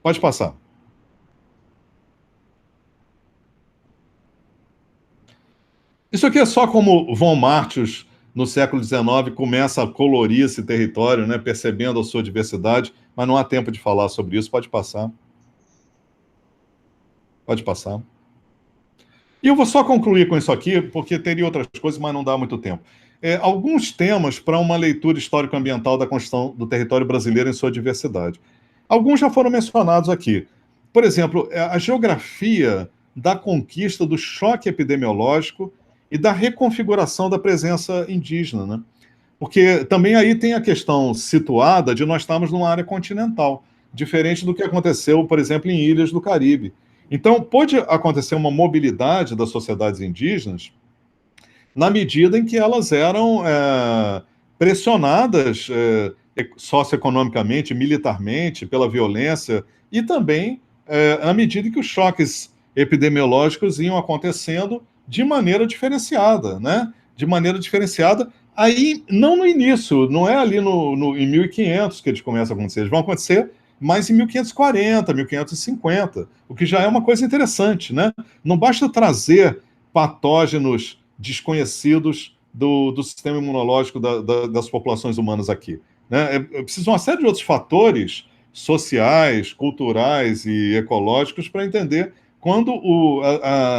Pode passar. Isso aqui é só como von Martius, no século XIX, começa a colorir esse território, né? Percebendo a sua diversidade, mas não há tempo de falar sobre isso. Pode passar. Pode passar. E eu vou só concluir com isso aqui, porque teria outras coisas, mas não dá muito tempo. Alguns temas para uma leitura histórico-ambiental da construção do território brasileiro em sua diversidade. Alguns já foram mencionados aqui. Por exemplo, a geografia da conquista do choque epidemiológico e da reconfiguração da presença indígena, né? Porque também aí tem a questão situada de nós estarmos numa área continental, diferente do que aconteceu, por exemplo, em ilhas do Caribe. Então, pode acontecer uma mobilidade das sociedades indígenas na medida em que elas eram pressionadas socioeconomicamente, militarmente, pela violência, e também à medida que os choques epidemiológicos iam acontecendo de maneira diferenciada, né? De maneira diferenciada. Aí, não no início, não é ali em 1500 que eles começam a acontecer, eles vão acontecer mais em 1540, 1550, o que já é uma coisa interessante, né? Não basta trazer patógenos desconhecidos do sistema imunológico das populações humanas aqui, né? É preciso uma série de outros fatores sociais, culturais e ecológicos para entender quando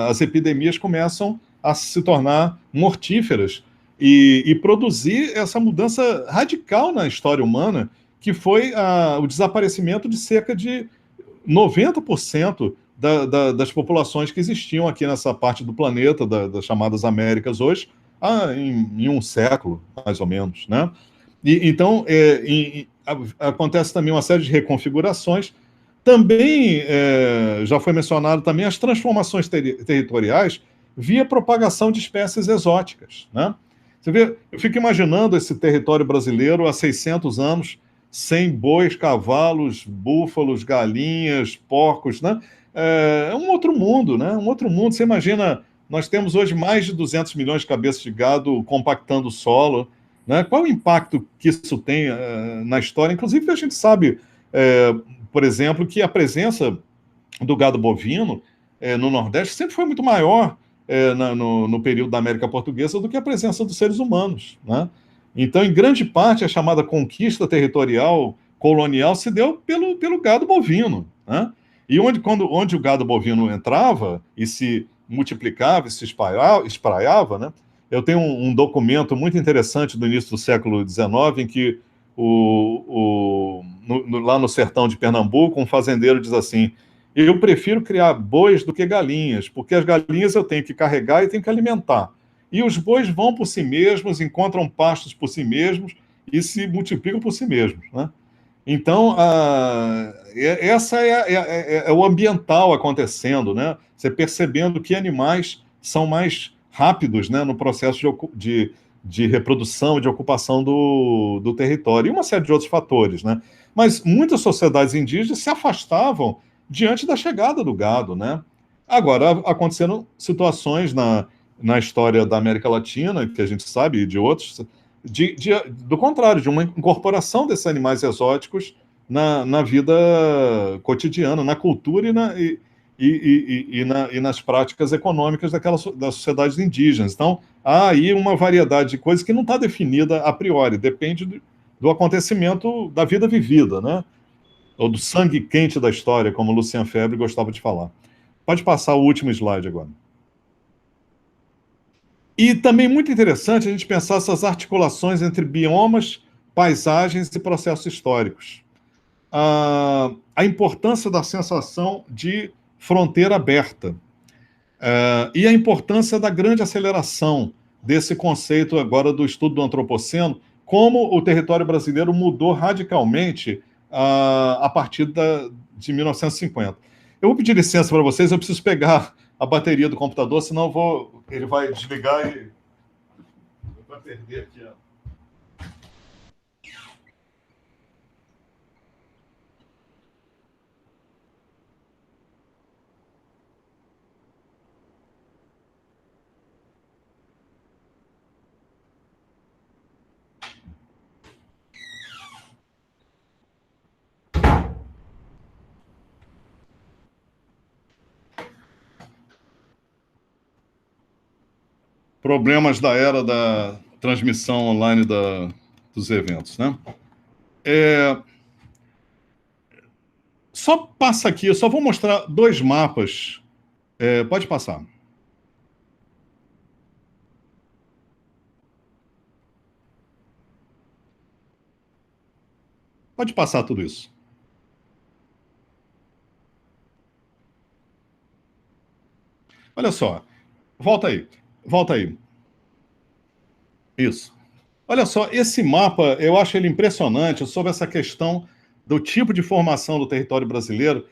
as epidemias começam a se tornar mortíferas e produzir essa mudança radical na história humana, que foi o desaparecimento de cerca de 90% das populações que existiam aqui nessa parte do planeta, das chamadas Américas hoje, em um século, mais ou menos, né? Então, acontece também uma série de reconfigurações. Também, já foi mencionado também as transformações territoriais via propagação de espécies exóticas, né? Você vê, eu fico imaginando esse território brasileiro há 600 anos, sem bois, cavalos, búfalos, galinhas, porcos, né? É um outro mundo, né? Um outro mundo. Você imagina, nós temos hoje mais de 200 milhões de cabeças de gado compactando o solo, né? Qual o impacto que isso tem na história? Inclusive, a gente sabe, por exemplo, que a presença do gado bovino no Nordeste sempre foi muito maior no período da América Portuguesa do que a presença dos seres humanos, né? Então, em grande parte, a chamada conquista territorial colonial se deu pelo gado bovino, né? E onde o gado bovino entrava e se multiplicava e se espraiava, né? Eu tenho um documento muito interessante do início do século XIX, em que lá no sertão de Pernambuco, um fazendeiro diz assim: eu prefiro criar bois do que galinhas, porque as galinhas eu tenho que carregar e tenho que alimentar. E os bois vão por si mesmos, encontram pastos por si mesmos e se multiplicam por si mesmos, né? Então, essa é o ambiental acontecendo, né? Você percebendo que animais são mais rápidos, né, no processo de reprodução, de ocupação do território, e uma série de outros fatores, né? Mas muitas sociedades indígenas se afastavam diante da chegada do gado, né? Agora, aconteceram situações na história da América Latina, que a gente sabe, e de outros, do contrário, de uma incorporação desses animais exóticos na vida cotidiana, na cultura e nas práticas econômicas das sociedades indígenas. Então, há aí uma variedade de coisas que não está definida a priori, depende do acontecimento da vida vivida, né? Ou do sangue quente da história, como Lucien Febvre gostava de falar. Pode passar o último slide agora. E também muito interessante a gente pensar essas articulações entre biomas, paisagens e processos históricos. A importância da sensação de fronteira aberta e a importância da grande aceleração desse conceito agora do estudo do antropoceno, como o território brasileiro mudou radicalmente a partir de 1950. Eu vou pedir licença para vocês, eu preciso pegar a bateria do computador, senão ele vai desligar e vai perder aqui. Problemas da era da transmissão online dos eventos, né? Só passa aqui, eu só vou mostrar 2 mapas. Pode passar. Pode passar tudo isso. Olha só, volta aí. Isso. Olha só, esse mapa, eu acho ele impressionante sobre essa questão do tipo de formação do território brasileiro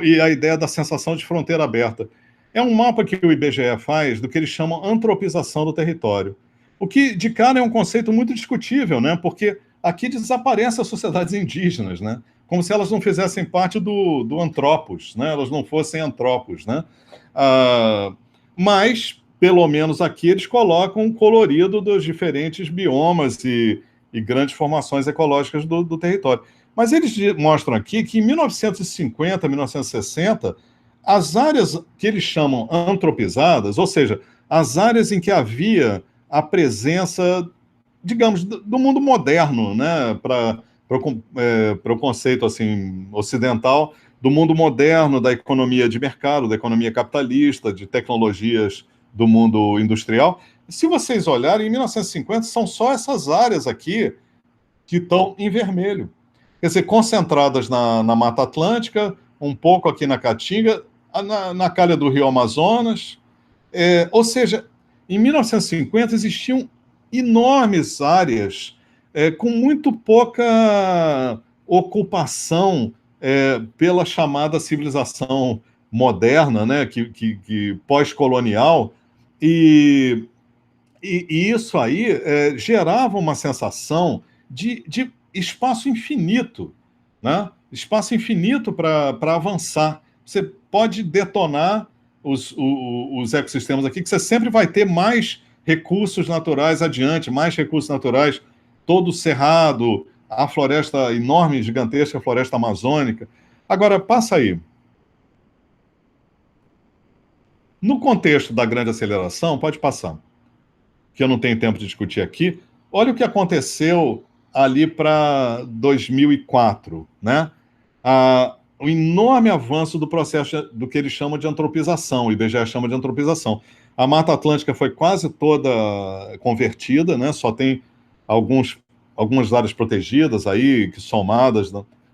e a ideia da sensação de fronteira aberta. É um mapa que o IBGE faz do que eles chamam antropização do território. O que, de cara, é um conceito muito discutível, né? Porque aqui desaparecem as sociedades indígenas, né? Como se elas não fizessem parte do antropos, né? Elas não fossem antropos, né? Mas, pelo menos aqui, eles colocam um colorido dos diferentes biomas e grandes formações ecológicas do território. Mas eles mostram aqui que em 1950, 1960, as áreas que eles chamam antropizadas, ou seja, as áreas em que havia a presença, digamos, do mundo moderno, né, para o conceito assim, ocidental, do mundo moderno, da economia de mercado, da economia capitalista, de tecnologias do mundo industrial. Se vocês olharem, em 1950, são só essas áreas aqui que estão em vermelho. Quer dizer, concentradas na Mata Atlântica, um pouco aqui na Caatinga, na calha do Rio Amazonas. Ou seja, em 1950 existiam enormes áreas com muito pouca ocupação pela chamada civilização moderna, né, que pós-colonial, e isso aí gerava uma sensação de espaço infinito, né? Espaço infinito para avançar. Você pode detonar os ecossistemas aqui, que você sempre vai ter mais recursos naturais adiante, mais recursos naturais, todo o cerrado, a floresta enorme, gigantesca, floresta amazônica. Agora, passa aí. No contexto da grande aceleração, pode passar, que eu não tenho tempo de discutir aqui, olha o que aconteceu ali para 2004, né? O enorme avanço do processo do que eles chamam de antropização, o IBGE chama de antropização. A Mata Atlântica foi quase toda convertida, né? Só tem algumas áreas protegidas aí, que somadas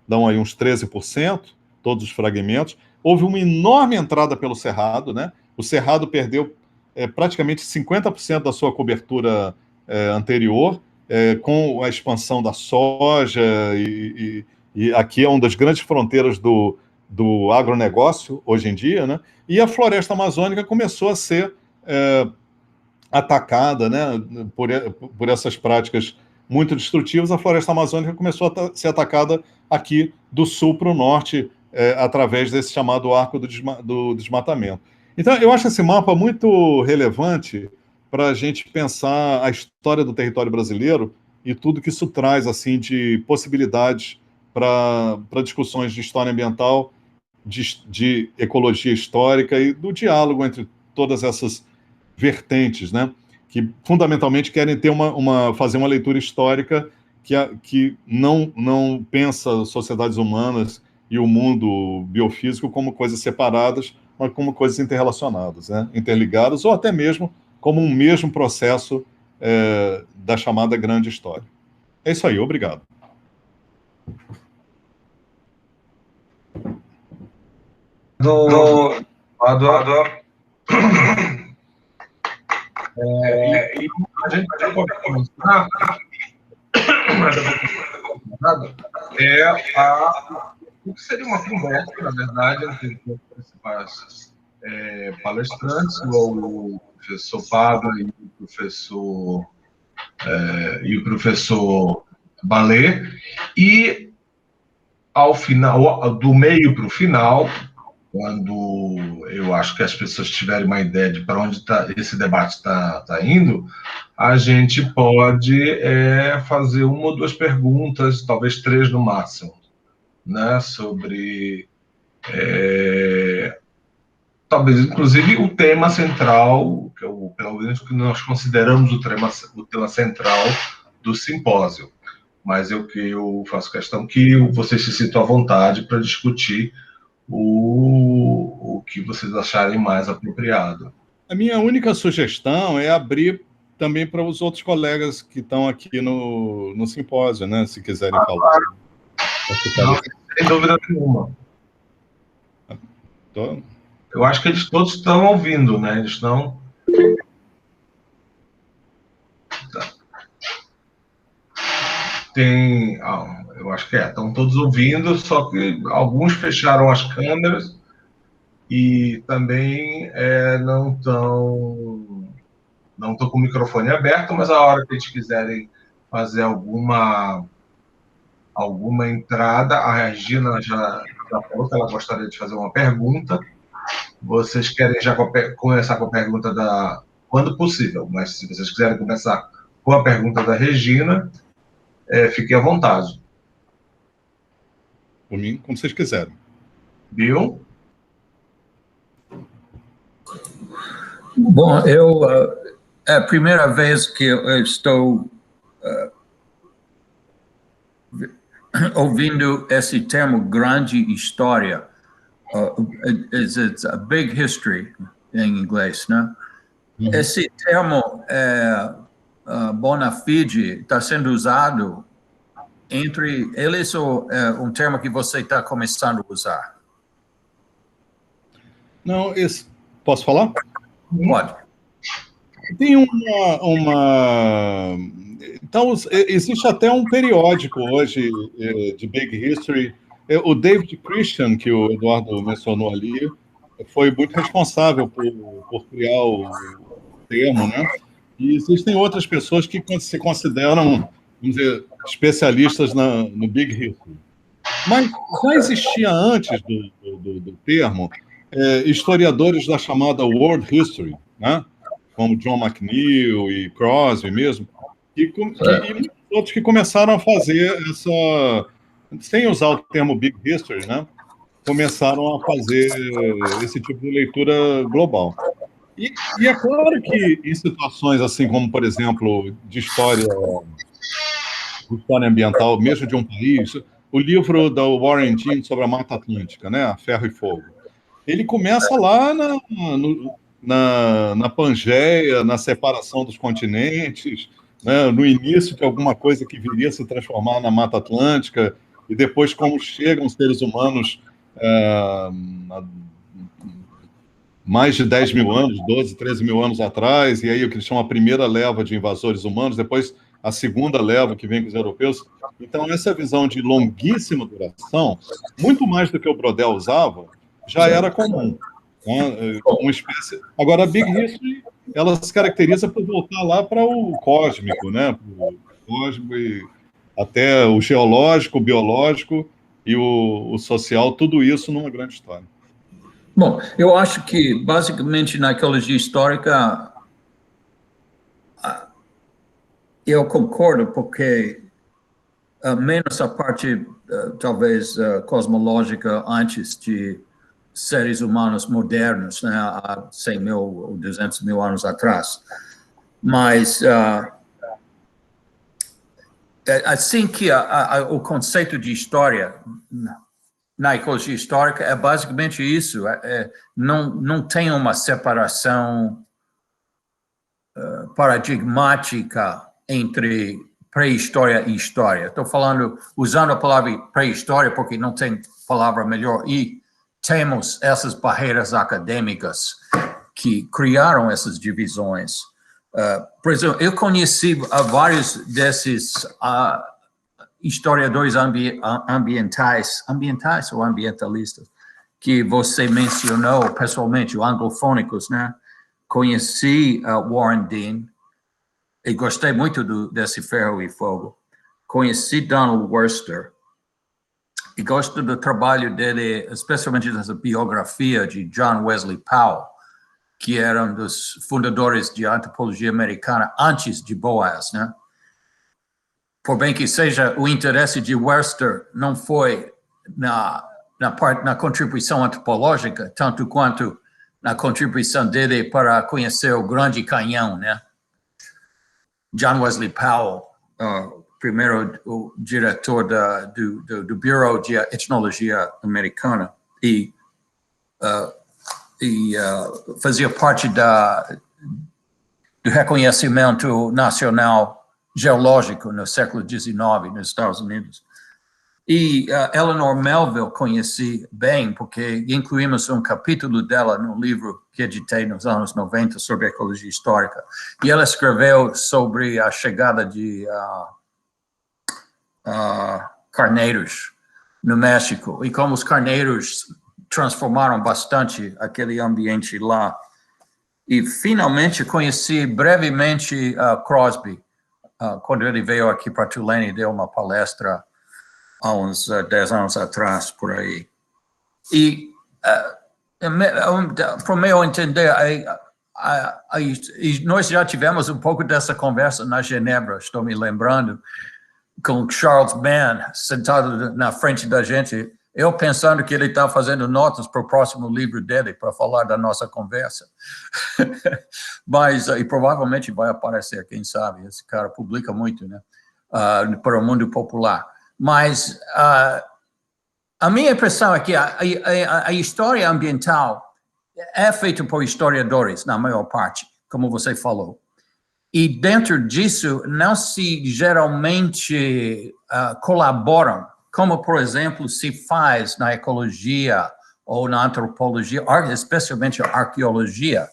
dão aí uns 13%, todos os fragmentos. Houve uma enorme entrada pelo Cerrado, né? O Cerrado perdeu praticamente 50% da sua cobertura anterior, com a expansão da soja, e aqui é uma das grandes fronteiras do agronegócio hoje em dia, né? E a floresta amazônica começou a ser atacada, né, por essas práticas muito destrutivas. A floresta amazônica começou a ser atacada aqui do sul para o norte, através desse chamado arco do desmatamento. Então, eu acho esse mapa muito relevante para a gente pensar a história do território brasileiro e tudo que isso traz assim de possibilidades para discussões de história ambiental, de ecologia histórica e do diálogo entre todas essas vertentes, né, que fundamentalmente querem ter fazer uma leitura histórica que não pensa sociedades humanas e o mundo biofísico como coisas separadas, mas como coisas interrelacionadas, né? Interligadas, ou até mesmo como um mesmo processo da chamada grande história. É isso aí, obrigado. E a gente pode começar o que seria uma conversa, na verdade, entre os principais palestrantes, o professor Pablo e o professor Balé, e ao final, do meio para o final, quando eu acho que as pessoas tiverem uma ideia de para onde esse debate está indo, a gente pode fazer uma ou duas perguntas, talvez 3 no máximo, né, sobre talvez inclusive o tema central, pelo menos que nós consideramos o tema central do simpósio. Mas eu faço questão que vocês se sintam à vontade para discutir o que vocês acharem mais apropriado. A minha única sugestão é abrir também para os outros colegas que estão aqui no simpósio, né? Se quiserem falar. Claro. Não, sem dúvida nenhuma. Eu acho que eles todos estão ouvindo, né? Eles estão... eu acho que estão todos ouvindo, só que alguns fecharam as câmeras e também não estão com o microfone aberto, mas a hora que eles quiserem fazer alguma entrada, a Regina já falou que ela gostaria de fazer uma pergunta. Vocês querem já começar com a pergunta quando possível, mas se vocês quiserem começar com a pergunta da Regina, fiquem à vontade. Por mim, como vocês quiserem. Bill? Bom, é a primeira vez que eu estou ouvindo esse termo grande história. It's a big history em inglês, né? Uhum. Esse termo bona fide está sendo usado entre eles ou é um termo que você está começando a usar? Não, posso falar? Pode. Tem Então, existe até um periódico hoje de Big History. O David Christian, que o Eduardo mencionou ali, foi muito responsável por criar o termo, né? E existem outras pessoas que se consideram, vamos dizer, especialistas no Big History. Mas já existia antes do termo historiadores da chamada World History, né? Como John McNeill e Crosby mesmo, e outros que começaram a fazer sem usar o termo Big History, né? Começaram a fazer esse tipo de leitura global. E é claro que em situações assim como, por exemplo, de história ambiental, mesmo de um país, o livro da Warren Jean sobre a Mata Atlântica, né? Ferro e Fogo, ele começa lá na Pangeia, na separação dos continentes, né? No início de alguma coisa que viria a se transformar na Mata Atlântica, e depois como chegam os seres humanos mais de 10 mil anos, 12, 13 mil anos atrás, e aí o que eles chamam a primeira leva de invasores humanos, depois a segunda leva que vem com os europeus. Então, essa visão de longuíssima duração, muito mais do que o Brodel usava, já era comum. Né? Uma espécie... Agora, a Big History, ela se caracteriza por voltar lá para o cósmico, né? O cósmico e até o geológico, o biológico e o social, tudo isso numa grande história. Bom, eu acho que, basicamente, na arqueologia histórica, eu concordo, porque menos a parte, talvez, cosmológica antes de seres humanos modernos, né, há 100 mil ou 200 mil anos atrás. Mas Assim que o conceito de história na ecologia histórica é basicamente isso. Não tem uma separação paradigmática entre pré-história e história. Estou usando a palavra pré-história porque não tem palavra melhor, e temos essas barreiras acadêmicas que criaram essas divisões. Por exemplo, eu conheci vários desses historiadores ambientais ou ambientalistas que você mencionou pessoalmente, os anglofônicos, né? Conheci Warren Dean e gostei muito desse Ferro e Fogo. Conheci Donald Worster e gosto do trabalho dele, especialmente dessa biografia de John Wesley Powell, que era um dos fundadores de antropologia americana antes de Boas, né? Por bem que seja, o interesse de Worster não foi na contribuição antropológica, tanto quanto na contribuição dele para conhecer o Grande Canhão, né? John Wesley Powell, primeiro o diretor do Bureau de Etnologia Americana, e fazia parte do reconhecimento nacional geológico no século XIX nos Estados Unidos. E Eleanor Melville conheci bem, porque incluímos um capítulo dela no livro que editei nos anos 90 sobre ecologia histórica. E ela escreveu sobre a chegada de carneiros no México e como os carneiros transformaram bastante aquele ambiente lá. E finalmente conheci brevemente Crosby, quando ele veio aqui para Tulane e deu uma palestra há uns 10 anos atrás, por aí. E, para o meu entender, nós já tivemos um pouco dessa conversa na Genebra, estou me lembrando, com Charles Mann sentado na frente da gente, eu pensando que ele está fazendo notas para o próximo livro dele, para falar da nossa conversa. Mas, e provavelmente vai aparecer, quem sabe, esse cara publica muito, né, para o mundo popular. Mas a minha impressão é que a história ambiental é feita por historiadores, na maior parte, como você falou. E dentro disso, não se geralmente colaboram, como, por exemplo, se faz na ecologia ou na antropologia, especialmente a arqueologia,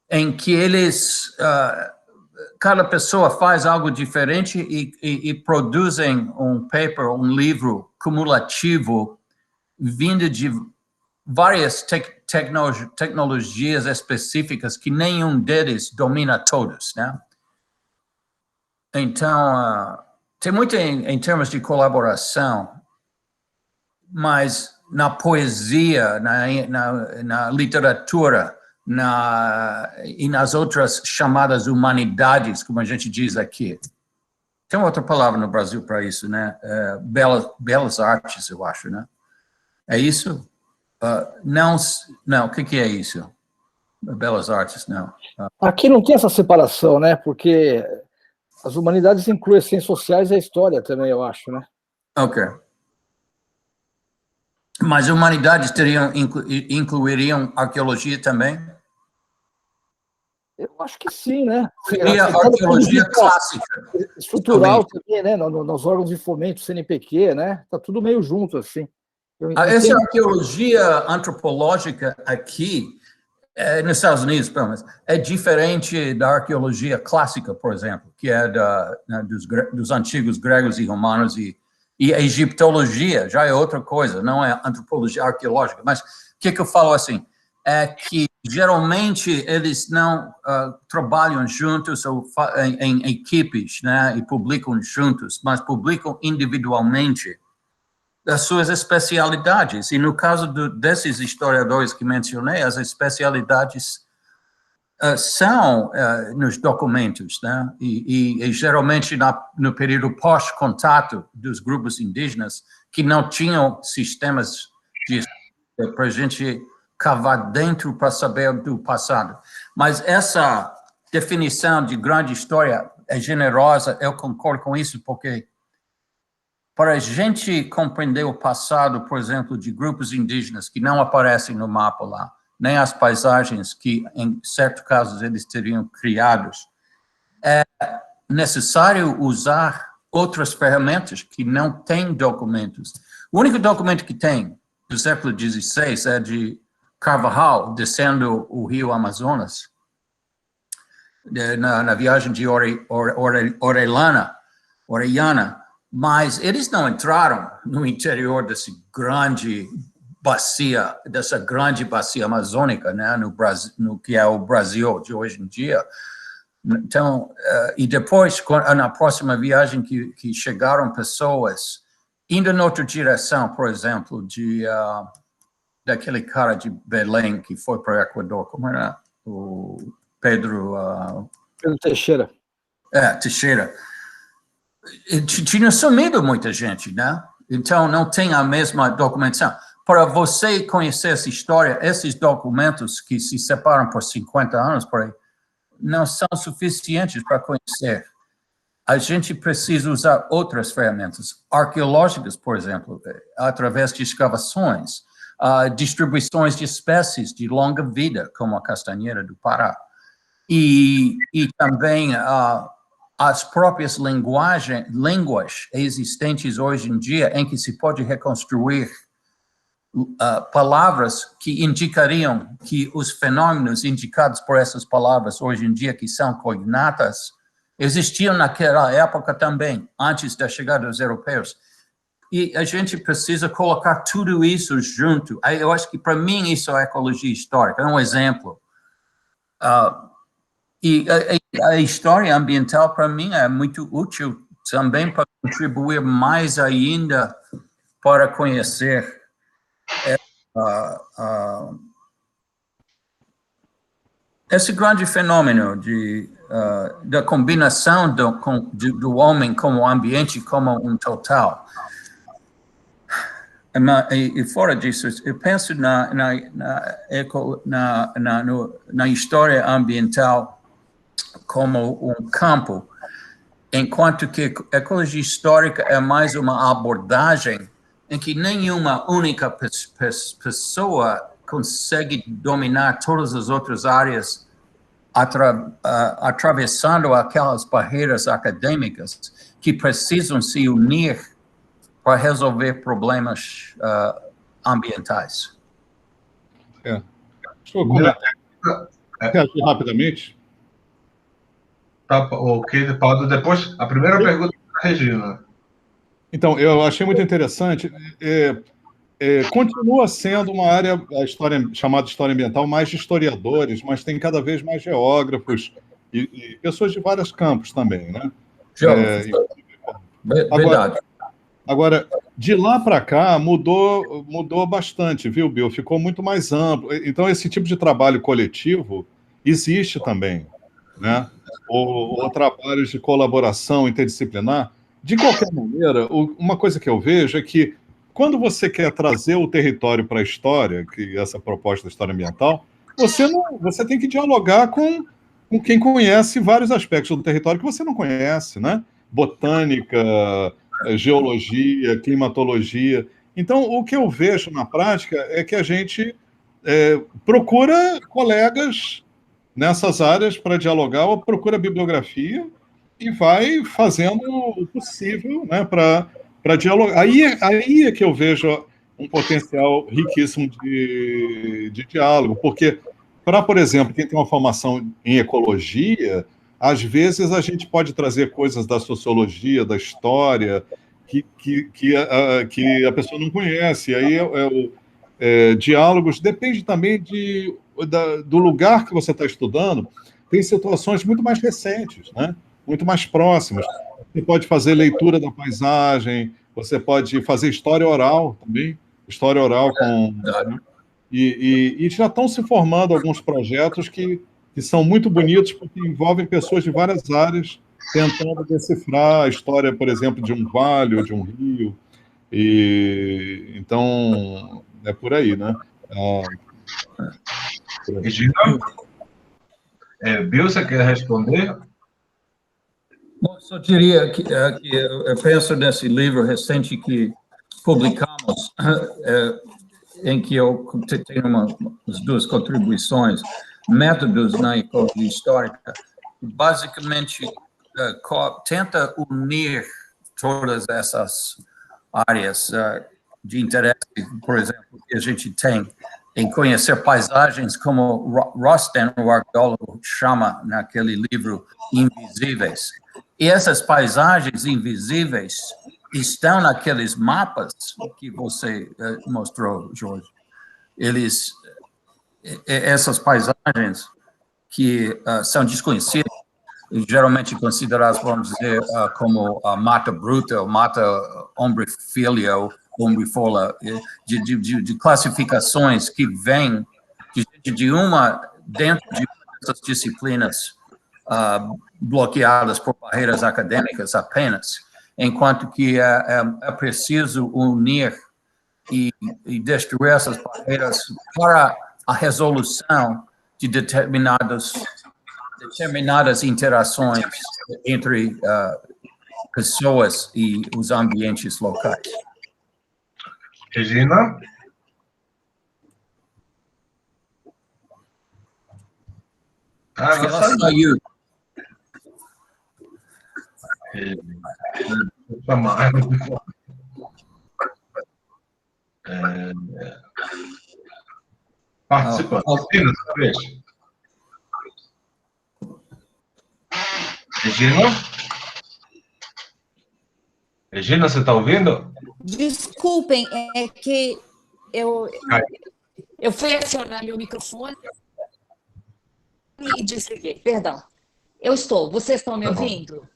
em que eles... cada pessoa faz algo diferente e produzem um paper, um livro cumulativo vindo de várias tecnologias específicas que nenhum deles domina todos, né? Então, tem muito em termos de colaboração, mas na poesia, na literatura, e nas outras chamadas humanidades, como a gente diz aqui. Tem outra palavra no Brasil para isso, né? Belas artes, eu acho, né? É isso? Não, o que é isso? Belas artes, não. Aqui não tem essa separação, né? Porque as humanidades incluem as ciências sociais e a história também, eu acho, né? Ok. Mas humanidades incluiriam arqueologia também? Eu acho que sim, né? Seria arqueologia clássica. Estrutural também, né? Nos órgãos de fomento, CNPq, né? Tá tudo meio junto, assim. Essa arqueologia antropológica aqui, nos Estados Unidos, pelo menos, é diferente da arqueologia clássica, por exemplo, que é dos antigos gregos e romanos, e a egiptologia já é outra coisa, não é antropologia arqueológica. Mas o que eu falo assim? É que geralmente eles não trabalham juntos ou em equipes, né, e publicam juntos, mas publicam individualmente as suas especialidades. E no caso desses historiadores que mencionei, as especialidades são nos documentos, né, e geralmente no período pós-contato dos grupos indígenas, que não tinham sistemas para a gente cavar dentro para saber do passado. Mas essa definição de grande história é generosa, eu concordo com isso, porque para a gente compreender o passado, por exemplo, de grupos indígenas que não aparecem no mapa lá, nem as paisagens que, em certos casos, eles teriam criados, é necessário usar outras ferramentas que não têm documentos. O único documento que tem do século XVI é de Carvajal, descendo o rio Amazonas, na viagem de Orellana, mas eles não entraram no interior dessa grande bacia amazônica, né, no Brasil, no que é o Brasil de hoje em dia. Então, e depois, na próxima viagem que chegaram pessoas indo em outra direção, por exemplo, daquele cara de Belém que foi para o Equador, como era? O Pedro Teixeira. Teixeira. Tinha sumido muita gente, né? Então, não tem a mesma documentação. Para você conhecer essa história, esses documentos que se separam por 50 anos, por aí, não são suficientes para conhecer. A gente precisa usar outras ferramentas arqueológicas, por exemplo, através de escavações, distribuições de espécies de longa vida, como a castanheira do Pará, e também as próprias línguas existentes hoje em dia, em que se pode reconstruir palavras que indicariam que os fenômenos indicados por essas palavras hoje em dia, que são cognatas, existiam naquela época também, antes da chegada dos europeus. E a gente precisa colocar tudo isso junto. Eu acho que, para mim, isso é ecologia histórica, é um exemplo. E a história ambiental, para mim, é muito útil também para contribuir mais ainda para conhecer esse grande fenômeno da combinação do homem como ambiente como um total. E fora disso, eu penso na história ambiental como um campo, enquanto que ecologia histórica é mais uma abordagem em que nenhuma única pessoa consegue dominar todas as outras áreas atravessando aquelas barreiras acadêmicas que precisam se unir para resolver problemas ambientais. Deixa eu comentar aqui rapidamente. Tá, ok, Paulo. Depois, a primeira pergunta é da Regina. Então, eu achei muito interessante. Continua sendo uma área, chamada história ambiental, mais de historiadores, mas tem cada vez mais geógrafos e pessoas de vários campos também, né? Verdade. Agora, de lá para cá, mudou bastante, viu, Bill? Ficou muito mais amplo. Então, esse tipo de trabalho coletivo existe também, né? Ou trabalhos de colaboração interdisciplinar. De qualquer maneira, uma coisa que eu vejo é que quando você quer trazer o território para a história, que essa proposta da história ambiental, você tem que dialogar com quem conhece vários aspectos do território que você não conhece, né? Botânica, geologia, climatologia. Então, o que eu vejo na prática é que a gente procura colegas nessas áreas para dialogar, ou procura bibliografia e vai fazendo o possível, né, para dialogar. Aí é que eu vejo um potencial riquíssimo de diálogo, porque, por exemplo, quem tem uma formação em ecologia, às vezes a gente pode trazer coisas da sociologia, da história, que a pessoa não conhece. Aí diálogos depende também do lugar que você está estudando. Tem situações muito mais recentes, né? Muito mais próximas. Você pode fazer leitura da paisagem, você pode fazer história oral também, história oral né? E já estão se formando alguns projetos que são muito bonitos, porque envolvem pessoas de várias áreas tentando decifrar a história, por exemplo, de um vale ou de um rio. Então, é por aí, né? Regina? Bill, você quer responder? Bom, só diria que eu penso nesse livro recente que publicamos, em que eu tenho as duas contribuições, métodos na ecologia histórica, basicamente tenta unir todas essas áreas de interesse, por exemplo, que a gente tem em conhecer paisagens, como Rosten, o arqueólogo, chama naquele livro Invisíveis. E essas paisagens invisíveis estão naqueles mapas que você mostrou, Jorge. Essas paisagens que são desconhecidas, geralmente consideradas, vamos dizer, como a mata bruta, ou mata ombrífera, ombrífola, de classificações que vêm dentro de essas disciplinas bloqueadas por barreiras acadêmicas apenas, enquanto que é preciso unir e destruir essas barreiras para a resolução de determinadas interações entre pessoas e os ambientes locais. Regina? Acho que ela saiu. Vou chamar. Participando. Regina, sua vez. Regina? Regina, você está ouvindo? Desculpem, é que eu fui acionar meu microfone e desliguei, perdão. Eu estou, vocês estão me ouvindo?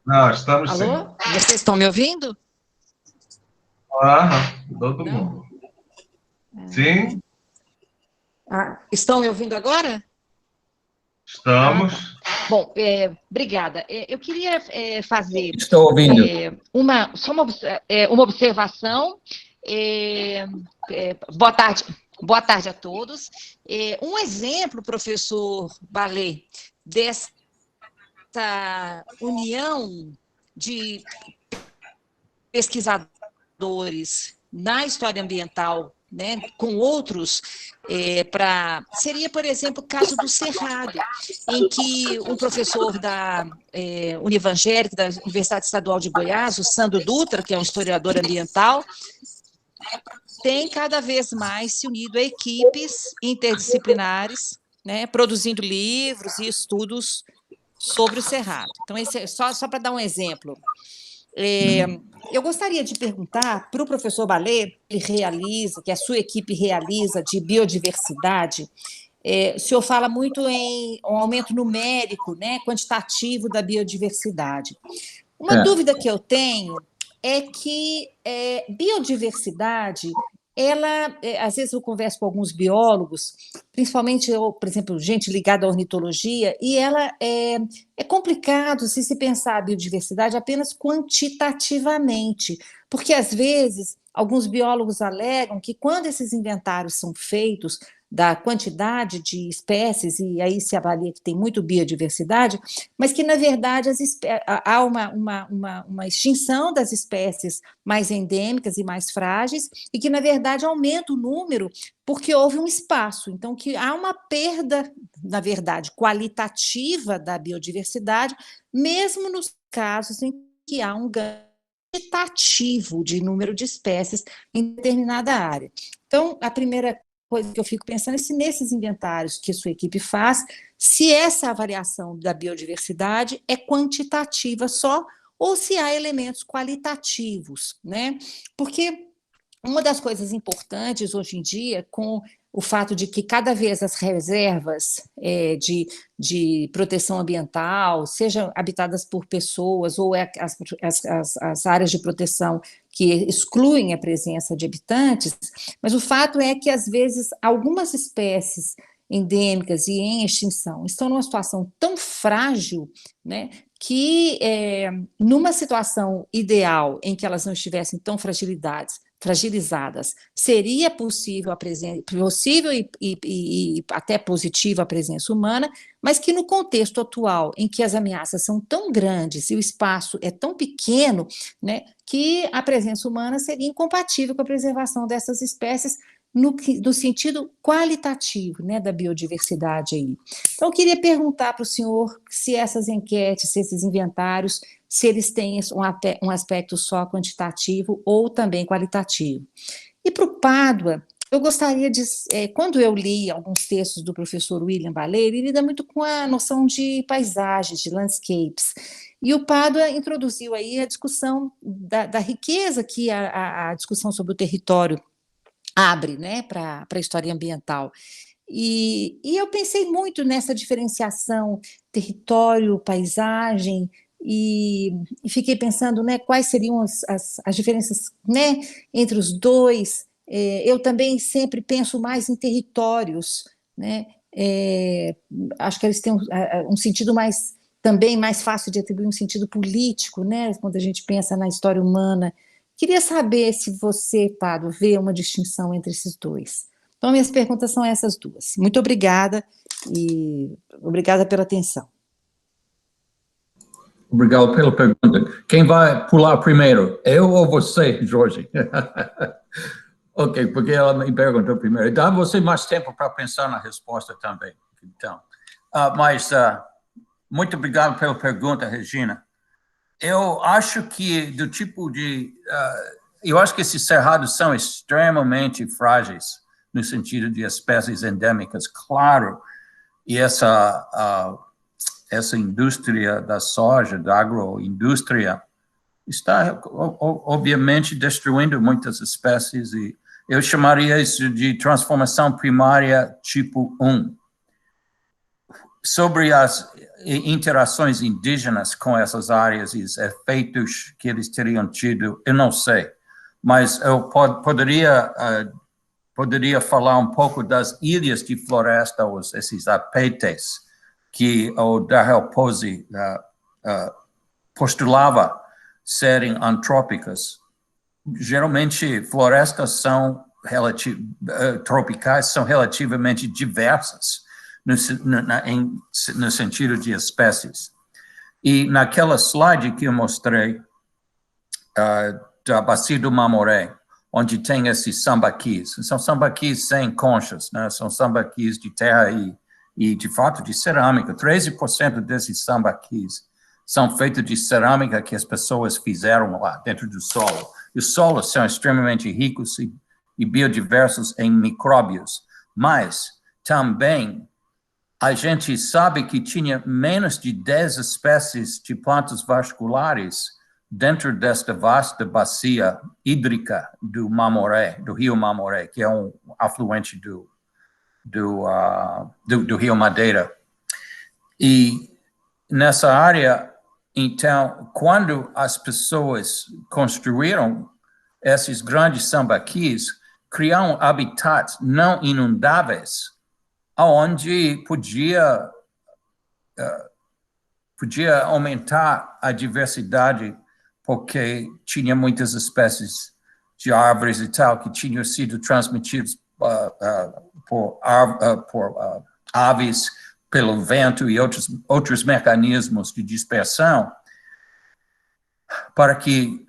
Não, estamos sim. Alô? Vocês estão me ouvindo? Todo mundo. Sim? Estão me ouvindo agora? Estamos. Bom, obrigada. Eu queria fazer Estou ouvindo. uma observação. Boa tarde a todos. Um exemplo, professor Ballet, dessa união de pesquisadores na história ambiental, né, com outros, seria, por exemplo, o caso do Cerrado, em que um professor da Univangélica, da Universidade Estadual de Goiás, o Sandro Dutra, que é um historiador ambiental, tem cada vez mais se unido a equipes interdisciplinares, né, produzindo livros e estudos sobre o Cerrado. Então, esse é só para dar um exemplo. Eu gostaria de perguntar para o professor Ballet, que a sua equipe realiza de biodiversidade. O senhor fala muito em um aumento numérico, né, quantitativo da biodiversidade. Uma dúvida que eu tenho é que biodiversidade, às vezes eu converso com alguns biólogos, principalmente, por exemplo, gente ligada à ornitologia, e é complicado se pensar a biodiversidade apenas quantitativamente, porque, às vezes, alguns biólogos alegam que, quando esses inventários são feitos da quantidade de espécies, e aí se avalia que tem muito biodiversidade, mas que, na verdade, há uma extinção das espécies mais endêmicas e mais frágeis, e que, na verdade, aumenta o número porque houve um espaço. Então, que há uma perda, na verdade, qualitativa da biodiversidade, mesmo nos casos em que há um ganho quantitativo de número de espécies em determinada área. Então, a primeira coisa que eu fico pensando é se nesses inventários que a sua equipe faz, se essa avaliação da biodiversidade é quantitativa só, ou se há elementos qualitativos, né? Porque uma das coisas importantes hoje em dia, com o fato de que cada vez as reservas de proteção ambiental, sejam habitadas por pessoas, ou as áreas de proteção que excluem a presença de habitantes, mas o fato é que, às vezes, algumas espécies endêmicas e em extinção estão numa situação tão frágil, né, que, numa situação ideal em que elas não estivessem tão fragilizadas, fragilizadas, seria possível e até positiva a presença humana, mas que no contexto atual, em que as ameaças são tão grandes e o espaço é tão pequeno, né, que a presença humana seria incompatível com a preservação dessas espécies no sentido qualitativo, né, da biodiversidade aí. Então, eu queria perguntar para o senhor se essas enquetes, se esses inventários, se eles têm um aspecto só quantitativo ou também qualitativo. E para o Pádua, eu gostaria de... quando eu li alguns textos do professor William Ballet, ele lida muito com a noção de paisagens, de landscapes. E o Pádua introduziu aí a discussão da riqueza que a discussão sobre o território abre, né, para a história ambiental. E eu pensei muito nessa diferenciação território, paisagem, e fiquei pensando, né, quais seriam as diferenças, né, entre os dois. Eu também sempre penso mais em territórios, né, acho que eles têm um sentido também mais fácil de atribuir um sentido político, né, quando a gente pensa na história humana. Queria saber se você, Pádua, vê uma distinção entre esses dois. Então, minhas perguntas são essas duas. Muito obrigada e obrigada pela atenção. Obrigado pela pergunta. Quem vai pular primeiro? Eu ou você, Jorge? Ok, porque ela me perguntou primeiro. Dá você mais tempo para pensar na resposta também. Então, muito obrigado pela pergunta, Regina. Eu acho que do tipo de... eu acho que esses cerrados são extremamente frágeis no sentido de espécies endêmicas, claro, e essa indústria da soja, da agroindústria, está, obviamente, destruindo muitas espécies, e eu chamaria isso de transformação primária tipo 1. Sobre as interações indígenas com essas áreas e os efeitos que eles teriam tido, eu não sei, mas eu poderia falar um pouco das ilhas de floresta, esses apetes, que o Darrell Posey postulava serem antrópicas. Geralmente, florestas tropicais são relativamente diversas, no sentido de espécies. E naquela slide que eu mostrei, da Bacia do Mamoré, onde tem esses sambaquis, são sambaquis sem conchas, né? São sambaquis de terra e de fato, de cerâmica. 13% desses sambaquis são feitos de cerâmica que as pessoas fizeram lá dentro do solo. E os solos são extremamente ricos e biodiversos em micróbios, mas também a gente sabe que tinha menos de 10 espécies de plantas vasculares dentro desta vasta bacia hídrica do Mamoré, do rio Mamoré, que é um afluente do rio Madeira. E nessa área, então, quando as pessoas construíram esses grandes sambaquis, criaram habitats não inundáveis, onde podia aumentar a diversidade, porque tinha muitas espécies de árvores e tal que tinham sido transmitidas por aves, pelo vento e outros mecanismos de dispersão, para que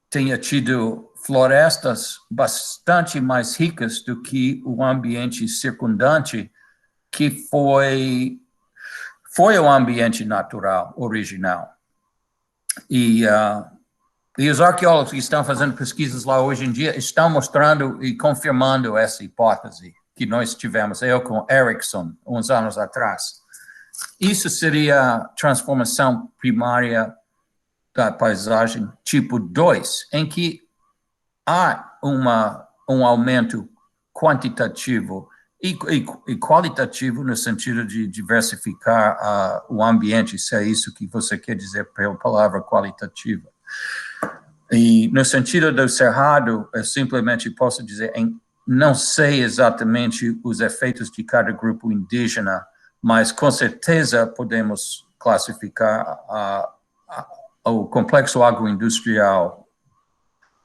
tenha tido florestas bastante mais ricas do que o ambiente circundante, que foi o ambiente natural original. E os arqueólogos que estão fazendo pesquisas lá hoje em dia estão mostrando e confirmando essa hipótese que nós tivemos, eu com Erickson, uns anos atrás. Isso seria transformação primária da paisagem tipo 2, em que há um aumento quantitativo e qualitativo no sentido de diversificar o ambiente, se é isso que você quer dizer pela palavra qualitativa. E no sentido do cerrado, eu simplesmente posso dizer, não sei exatamente os efeitos de cada grupo indígena, mas com certeza podemos classificar o complexo agroindustrial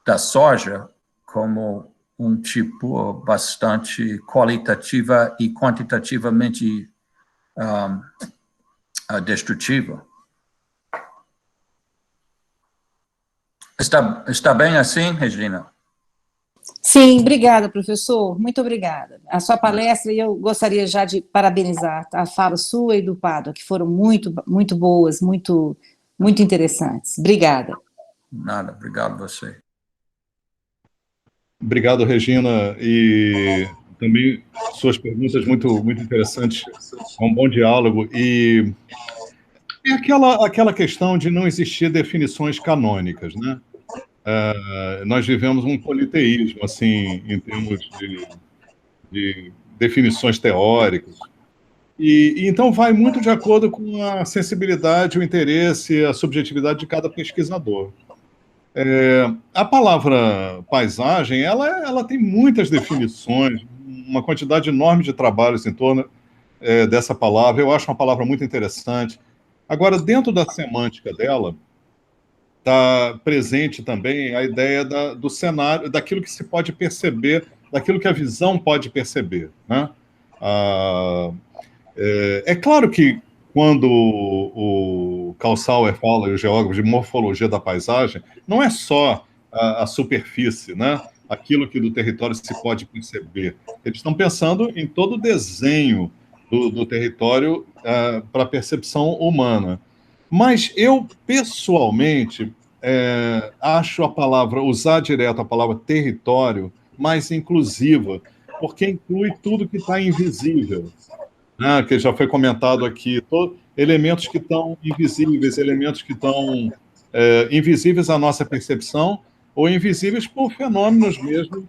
da soja como um tipo bastante qualitativa e quantitativamente destrutivo. Está bem assim, Regina? Sim, obrigada, professor. Muito obrigada. A sua palestra, e eu gostaria já de parabenizar a fala sua e do Pádua, que foram muito, muito boas, muito, muito interessantes. Obrigada. Nada, obrigado a você. Obrigado, Regina, e também suas perguntas muito, muito interessantes. É um bom diálogo. E é aquela questão de não existir definições canônicas, né? Nós vivemos um politeísmo, assim, em termos de definições teóricas. E então vai muito de acordo com a sensibilidade, o interesse, a subjetividade de cada pesquisador. A palavra paisagem, ela tem muitas definições, uma quantidade enorme de trabalhos em torno dessa palavra. Eu acho uma palavra muito interessante. Agora, dentro da semântica dela, está presente também a ideia do cenário, daquilo que se pode perceber, daquilo que a visão pode perceber, né? É claro que quando o Carl Sauer fala, e o geógrafo, de morfologia da paisagem, não é só a superfície, né? Aquilo que do território se pode perceber. Eles estão pensando em todo o desenho do território para a percepção humana. Mas eu, pessoalmente, acho usar direto a palavra território mais inclusiva, porque inclui tudo que está invisível, né, que já foi comentado aqui, elementos que estão invisíveis, elementos que estão invisíveis à nossa percepção, ou invisíveis por fenômenos mesmo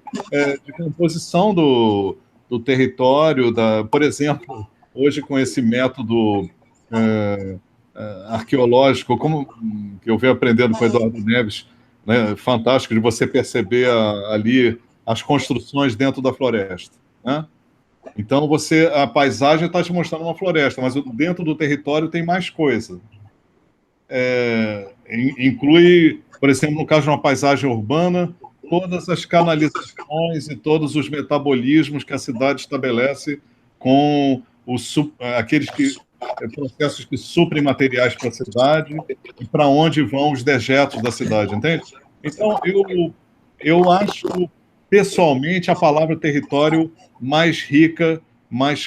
de composição do território, por exemplo, hoje com esse método arqueológico, como que eu venho aprendendo com o Eduardo Neves, né, fantástico, de você perceber ali as construções dentro da floresta, né? Então, a paisagem está te mostrando uma floresta, mas dentro do território tem mais coisa. Inclui, por exemplo, no caso de uma paisagem urbana, todas as canalizações e todos os metabolismos que a cidade estabelece com aqueles processos que suprem materiais para a cidade e para onde vão os dejetos da cidade, entende? Então, eu acho, pessoalmente, a palavra território mais rica, mais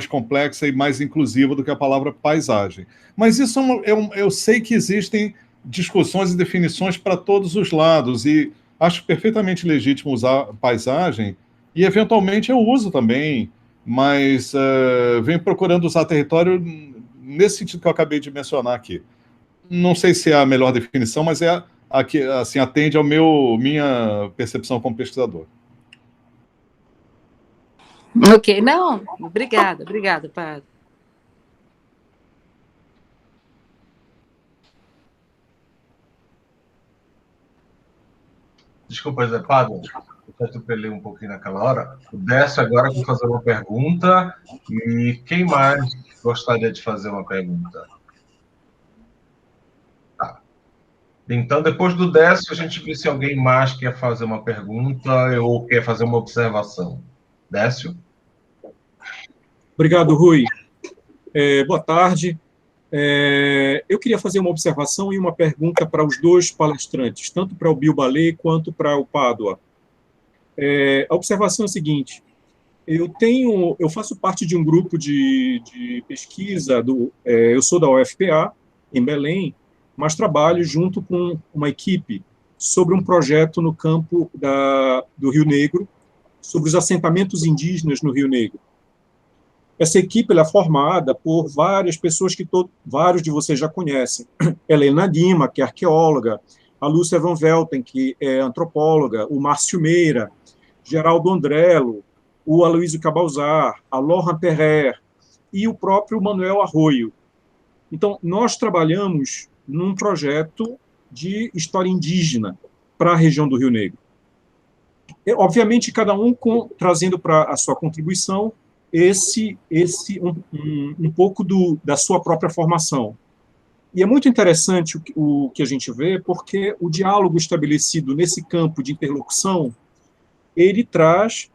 complexa e mais inclusiva do que a palavra paisagem. Mas isso eu sei que existem discussões e definições para todos os lados, e acho perfeitamente legítimo usar paisagem, e eventualmente eu uso também, mas venho procurando usar território nesse sentido que eu acabei de mencionar aqui. Não sei se é a melhor definição, mas a que assim, atende ao minha percepção como pesquisador. Ok, não, obrigada, Padre. Desculpa, Zé Padre, eu atropelei um pouquinho naquela hora. O Décio agora vai fazer uma pergunta, e quem mais gostaria de fazer uma pergunta? Tá. Então, depois do Décio, a gente vê se alguém mais quer fazer uma pergunta ou quer fazer uma observação. Décio? Obrigado, Rui. Boa tarde. Eu queria fazer uma observação e uma pergunta para os dois palestrantes, tanto para o Bill Ballet quanto para o Pádua. A observação é a seguinte: eu faço parte de um grupo de pesquisa, eu sou da UFPA, em Belém, mas trabalho junto com uma equipe sobre um projeto no campo do Rio Negro, sobre os assentamentos indígenas no Rio Negro. Essa equipe é formada por várias pessoas que vários de vocês já conhecem. Helena Lima, que é arqueóloga, a Lúcia Van Velten, que é antropóloga, o Márcio Meira, Geraldo Andrello, o Aloysio Cabalzar, a Lohan Terrer e o próprio Manuel Arroio. Então, nós trabalhamos num projeto de história indígena para a região do Rio Negro. Obviamente, cada um trazendo para a sua contribuição um pouco da sua própria formação. E é muito interessante o que a gente vê, porque o diálogo estabelecido nesse campo de interlocução, ele traz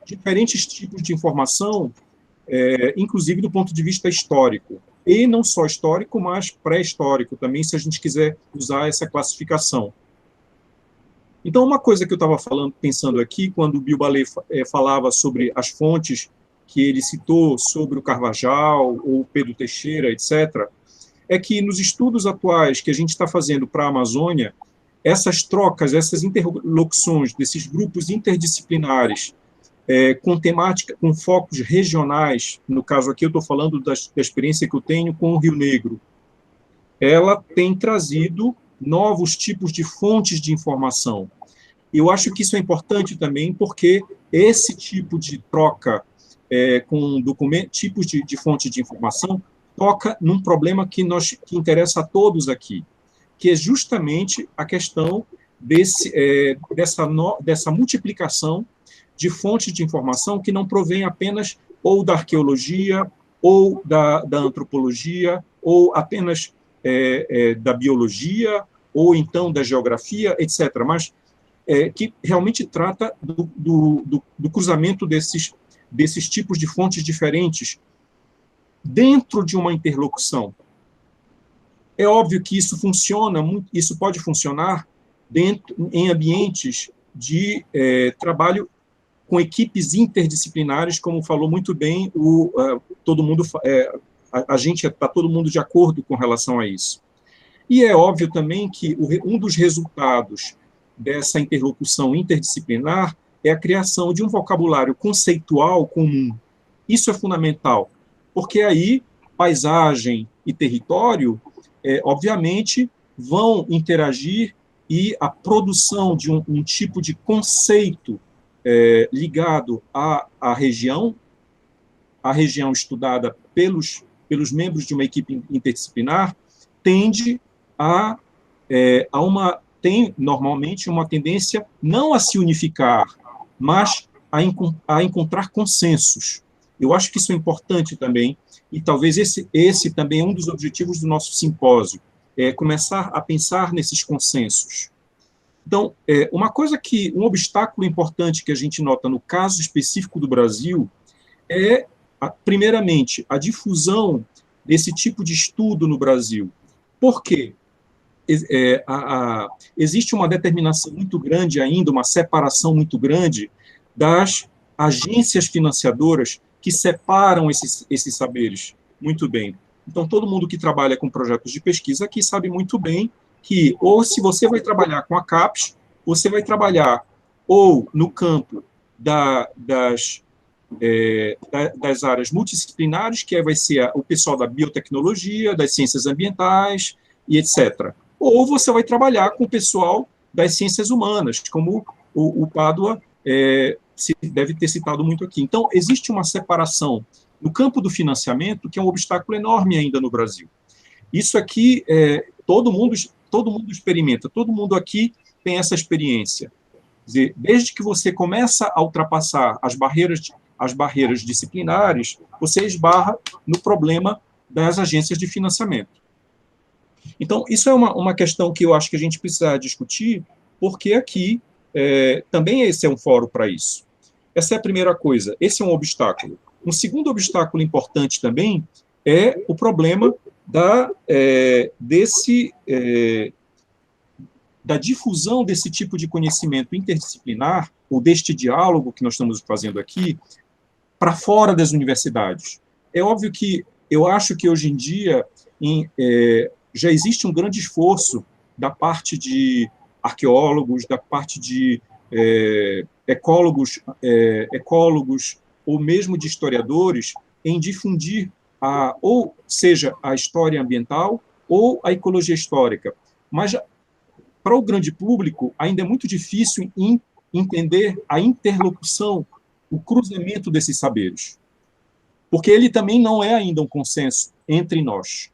diferentes tipos de informação, inclusive do ponto de vista histórico. E não só histórico, mas pré-histórico também, se a gente quiser usar essa classificação. Então, uma coisa que eu estava pensando aqui, quando o Bill Ballet falava sobre as fontes que ele citou sobre o Carvajal, ou Pedro Teixeira, etc., é que nos estudos atuais que a gente está fazendo para a Amazônia, essas trocas, essas interlocuções desses grupos interdisciplinares, com temática, com focos regionais, no caso aqui eu estou falando da experiência que eu tenho com o Rio Negro, ela tem trazido novos tipos de fontes de informação. Eu acho que isso é importante também, porque esse tipo de troca com tipos de fontes de informação toca num problema que interessa a todos aqui, que é justamente a questão dessa multiplicação de fontes de informação que não provém apenas ou da arqueologia, ou da antropologia, ou apenas da biologia, ou então da geografia, etc., mas que realmente trata do cruzamento desses tipos de fontes diferentes dentro de uma interlocução. É óbvio que isso isso pode funcionar em ambientes de trabalho com equipes interdisciplinares, como falou muito bem todo mundo, a gente está todo mundo de acordo com relação a isso. E é óbvio também que um dos resultados dessa interlocução interdisciplinar é a criação de um vocabulário conceitual comum. Isso é fundamental, porque aí paisagem e território, obviamente, vão interagir e a produção de um tipo de conceito ligado à região estudada pelos membros de uma equipe interdisciplinar, tem normalmente uma tendência não a se unificar, mas a encontrar consensos. Eu acho que isso é importante também, e talvez esse também é um dos objetivos do nosso simpósio, começar a pensar nesses consensos. Então, um obstáculo importante que a gente nota no caso específico do Brasil é, primeiramente, a difusão desse tipo de estudo no Brasil. Por quê? Existe uma determinação muito grande ainda, uma separação muito grande das agências financiadoras que separam esses saberes muito bem. Então, todo mundo que trabalha com projetos de pesquisa aqui sabe muito bem que, ou se você vai trabalhar com a CAPES, você vai trabalhar ou no campo das áreas multidisciplinares, que vai ser o pessoal da biotecnologia, das ciências ambientais e etc. Ou você vai trabalhar com o pessoal das ciências humanas, como o Pádua deve ter citado muito aqui. Então, existe uma separação no campo do financiamento, que é um obstáculo enorme ainda no Brasil. Isso aqui, todo mundo experimenta, todo mundo aqui tem essa experiência. Quer dizer, desde que você começa a ultrapassar as barreiras disciplinares, você esbarra no problema das agências de financiamento. Então, isso é uma questão que eu acho que a gente precisa discutir, porque aqui também esse é um fórum para isso. Essa é a primeira coisa, esse é um obstáculo. Um segundo obstáculo importante também é o problema da difusão desse tipo de conhecimento interdisciplinar, ou deste diálogo que nós estamos fazendo aqui, para fora das universidades. É óbvio que eu acho que hoje em dia já existe um grande esforço da parte de arqueólogos, da parte de ecólogos, ou mesmo de historiadores, em difundir ou seja a história ambiental ou a ecologia histórica. Mas, para o grande público, ainda é muito difícil entender a interlocução, o cruzamento desses saberes, porque ele também não é ainda um consenso entre nós.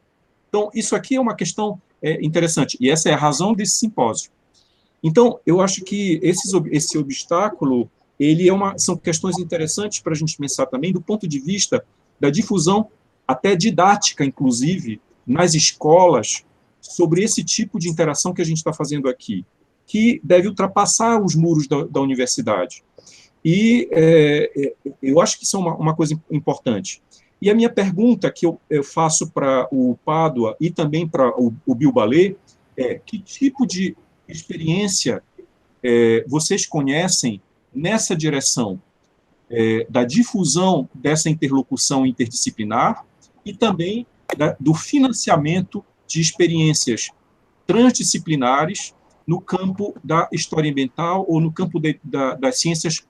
Então, isso aqui é uma questão interessante, e essa é a razão desse simpósio. Então, eu acho que esse obstáculo, são questões interessantes para a gente pensar também do ponto de vista da difusão, até didática, inclusive, nas escolas sobre esse tipo de interação que a gente está fazendo aqui, que deve ultrapassar os muros da universidade. E eu acho que isso é uma coisa importante. E a minha pergunta que eu faço para o Pádua e também para o Bill Ballet é: que tipo de experiência vocês conhecem nessa direção da difusão dessa interlocução interdisciplinar e também do financiamento de experiências transdisciplinares no campo da história ambiental ou no campo das ciências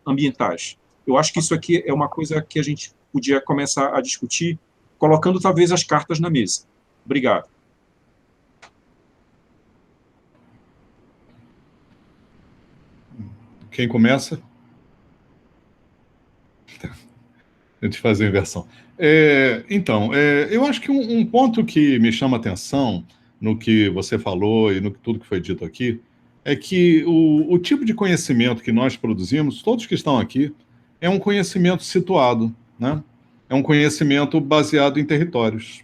ambientais? Eu acho que isso aqui é uma coisa que a gente podia começar a discutir, colocando talvez as cartas na mesa. Obrigado. Quem começa? A gente faz a inversão. Então, eu acho que um ponto que me chama a atenção no que você falou e no tudo que foi dito aqui é que o tipo de conhecimento que nós produzimos, todos que estão aqui, é um conhecimento situado, né? É um conhecimento baseado em territórios.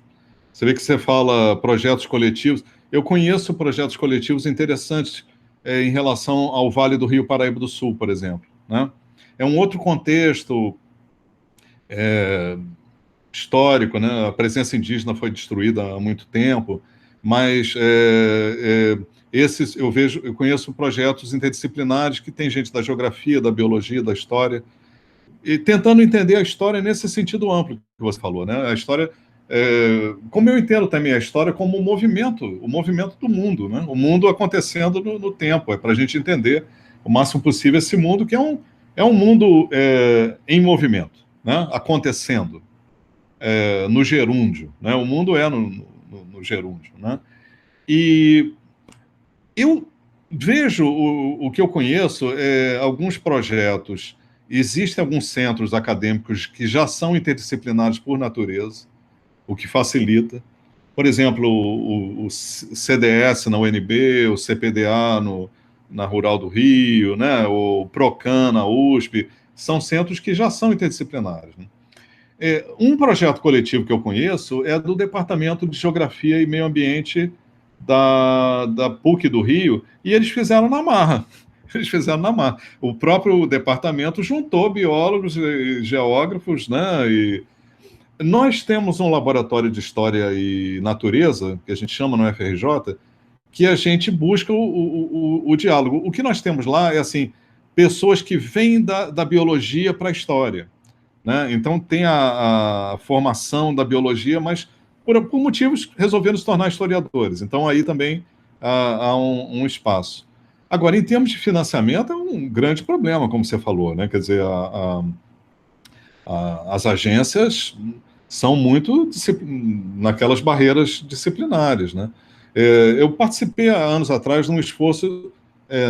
Você vê que você fala projetos coletivos. Eu conheço projetos coletivos interessantes em relação ao Vale do Rio Paraíba do Sul, por exemplo, né? É um outro contexto histórico, né? A presença indígena foi destruída há muito tempo, mas esses eu conheço projetos interdisciplinares que tem gente da geografia, da biologia, da história, e tentando entender a história nesse sentido amplo que você falou, né? A história, como eu entendo também a história como o movimento do mundo, né? O mundo acontecendo no tempo, para a gente entender o máximo possível esse mundo, que é um mundo em movimento, né? Acontecendo no gerúndio, né? O mundo no gerúndio, né? E eu vejo o que eu conheço, alguns projetos. Existem alguns centros acadêmicos que já são interdisciplinares por natureza, o que facilita. Por exemplo, o CDS na UNB, o CPDA na Rural do Rio, né? O PROCAN na USP, são centros que já são interdisciplinares, né? Um projeto coletivo que eu conheço é do Departamento de Geografia e Meio Ambiente da PUC do Rio, e eles fizeram na marra. Eles fizeram na marra. O próprio departamento juntou biólogos e geógrafos, né? E nós temos um laboratório de História e Natureza, que a gente chama no FRJ, que a gente busca o diálogo. O que nós temos lá é, assim, pessoas que vêm da biologia para a história, né? Então, tem a formação da biologia, mas por motivos resolveram se tornar historiadores. Então, aí também há um espaço. Agora, em termos de financiamento, é um grande problema, como você falou, né? Quer dizer, as agências são muito naquelas barreiras disciplinares, né? Eu participei há anos atrás de um esforço,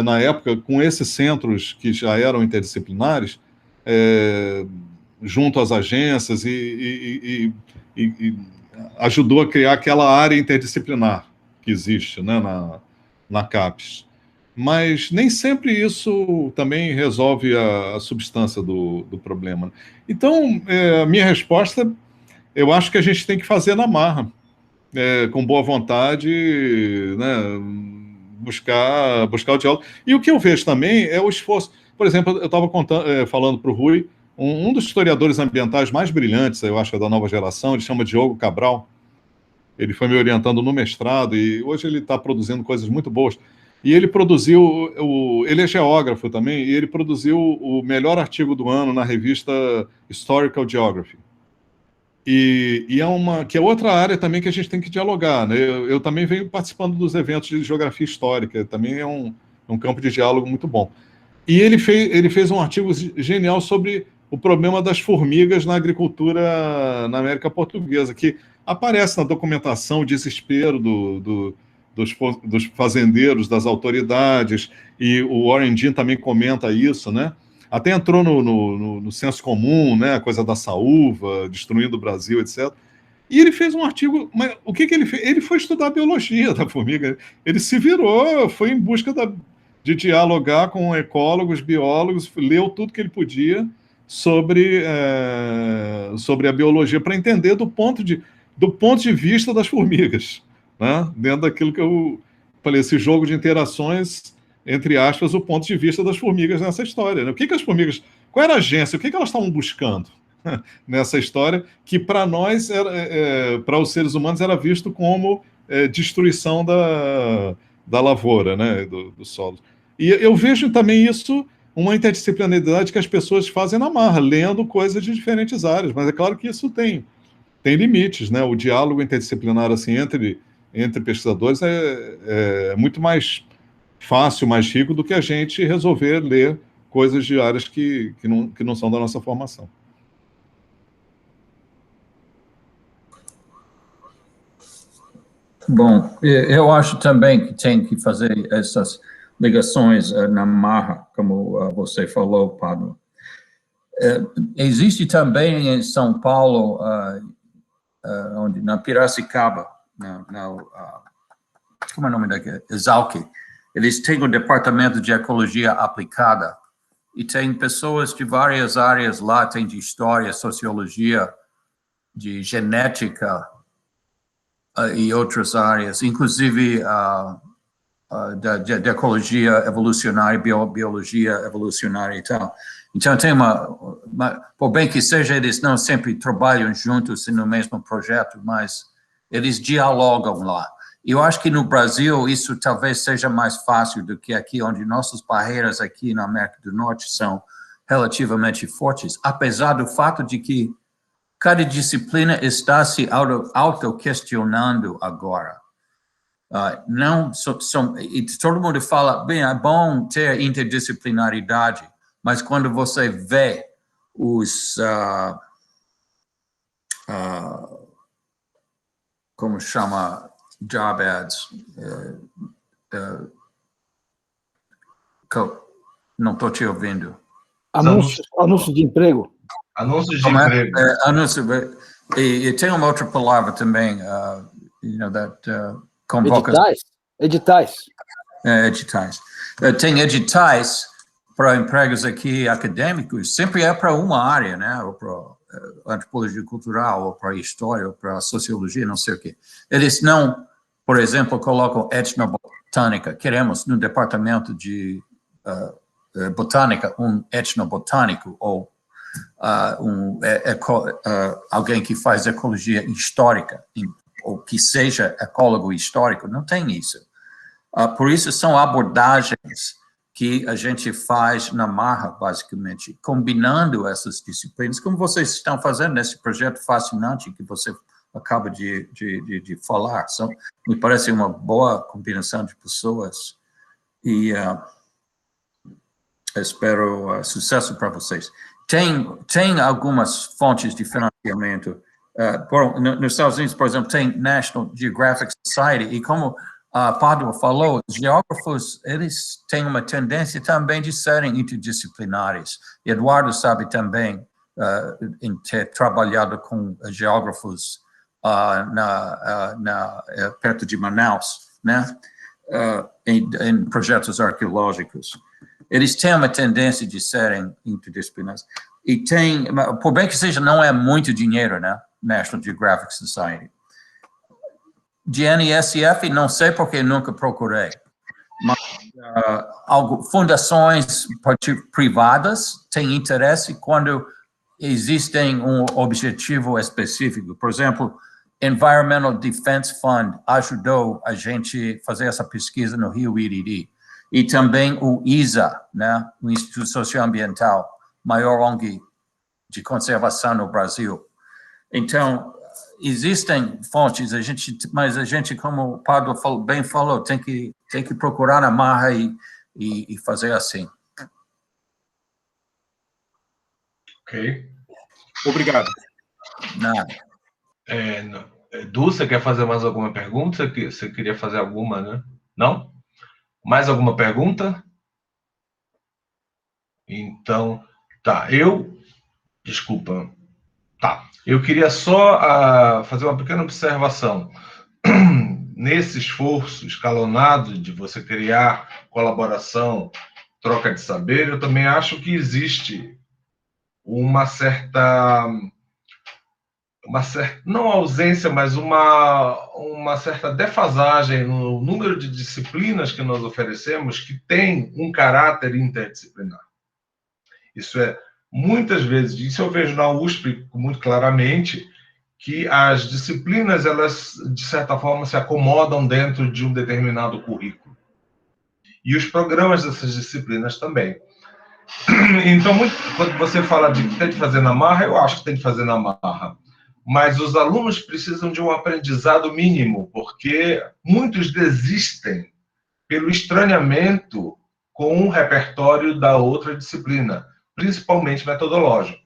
na época, com esses centros que já eram interdisciplinares, junto às agências e ajudou a criar aquela área interdisciplinar que existe, né, na CAPES. Mas nem sempre isso também resolve a substância do problema. Então, a minha resposta, eu acho que a gente tem que fazer na marra, com boa vontade, né, buscar o diálogo. E o que eu vejo também é o esforço. Por exemplo, eu estava falando para o Rui, um dos historiadores ambientais mais brilhantes, eu acho, da nova geração, ele chama Diogo Cabral. Ele foi me orientando no mestrado e hoje ele está produzindo coisas muito boas. E ele produziu, ele é geógrafo também, e ele produziu o melhor artigo do ano na revista Historical Geography. E que é outra área também que a gente tem que dialogar, né? Eu também venho participando dos eventos de geografia histórica, também é um campo de diálogo muito bom. E ele fez um artigo genial sobre o problema das formigas na agricultura na América Portuguesa, que aparece na documentação o desespero dos fazendeiros, das autoridades, e o Warren Dean também comenta isso, né? Até entrou no senso comum, né? A coisa da saúva, destruindo o Brasil, etc. E ele fez um artigo, mas o que ele fez? Ele foi estudar a biologia da formiga, ele se virou, foi em busca de dialogar com ecólogos, biólogos, leu tudo que ele podia sobre a biologia, para entender do ponto de do ponto de vista das formigas, né? Dentro daquilo que eu falei, esse jogo de interações, entre aspas, o ponto de vista das formigas nessa história, né? O que as formigas, qual era a agência, o que elas estavam buscando nessa história, que para nós, para os seres humanos, era visto como destruição da lavoura, né? do solo. E eu vejo também isso, uma interdisciplinaridade que as pessoas fazem na marra, lendo coisas de diferentes áreas, mas é claro que isso tem limites, né? O diálogo interdisciplinar assim, entre pesquisadores é muito mais fácil, mais rico do que a gente resolver ler coisas de áreas que não são da nossa formação. Bom, eu acho também que tem que fazer essas ligações na marra, como você falou, Pablo. Existe também em São Paulo, onde, na Piracicaba, como é o nome daqui? Exalc. Eles têm o Departamento de Ecologia Aplicada e tem pessoas de várias áreas lá, tem de história, sociologia, de genética e outras áreas, inclusive de ecologia evolucionária, biologia evolucionária e tal. Então, tem por bem que seja, eles não sempre trabalham juntos no mesmo projeto, mas eles dialogam lá. E eu acho que no Brasil isso talvez seja mais fácil do que aqui, onde nossas barreiras aqui na América do Norte são relativamente fortes, apesar do fato de que cada disciplina está se auto-questionando agora. E todo mundo fala, bem, é bom ter interdisciplinaridade, mas quando você vê os, como chama, job ads, não estou te ouvindo. Anúncios de emprego. Anúncios de emprego. E tem uma outra palavra também, convoca... Editais. Editais. Tem editais para empregos aqui acadêmicos, sempre é para uma área, né? Ou para antropologia cultural, ou para história, ou para sociologia, não sei o quê. Eles não, por exemplo, colocam etnobotânica. Queremos, no departamento de botânica, um etnobotânico, ou alguém que faz ecologia histórica, ou que seja ecólogo histórico. Não tem isso. Por isso, são abordagens que a gente faz na marra, basicamente, combinando essas disciplinas, como vocês estão fazendo nesse projeto fascinante que você acaba de falar. Me parece uma boa combinação de pessoas e espero sucesso para vocês. Tem algumas fontes de financiamento. Nos Estados Unidos, por exemplo, tem National Geographic Society, e como Padua falou, os geógrafos, eles têm uma tendência também de serem interdisciplinares. Eduardo sabe também, em ter trabalhado com geógrafos perto de Manaus, né? Em projetos arqueológicos. Eles têm uma tendência de serem interdisciplinares. E tem, por bem que seja, não é muito dinheiro, né? National Geographic Society. De NSF, não sei porque nunca procurei, mas fundações privadas têm interesse quando existem um objetivo específico. Por exemplo, Environmental Defense Fund ajudou a gente a fazer essa pesquisa no Rio Iriri. E também o ISA, né, o Instituto Socioambiental, maior ONG de conservação no Brasil. Então, existem fontes, mas a gente, como o Padua bem falou, tem que procurar na marra e fazer assim. Ok. Obrigado. Nada. Du, você quer fazer mais alguma pergunta? Você queria fazer alguma, né? Não? Mais alguma pergunta? Então, tá. Desculpa. Tá. Eu queria só fazer uma pequena observação. Nesse esforço escalonado de você criar colaboração, troca de saber, eu também acho que existe uma certa não ausência, mas uma certa defasagem no número de disciplinas que nós oferecemos que tem um caráter interdisciplinar. Isso muitas vezes, isso eu vejo na USP muito claramente, que as disciplinas, elas, de certa forma, se acomodam dentro de um determinado currículo. E os programas dessas disciplinas também. Então, quando você fala de que tem que fazer na marra, eu acho que tem que fazer na marra. Mas os alunos precisam de um aprendizado mínimo, porque muitos desistem pelo estranhamento com o repertório da outra disciplina, principalmente metodológico,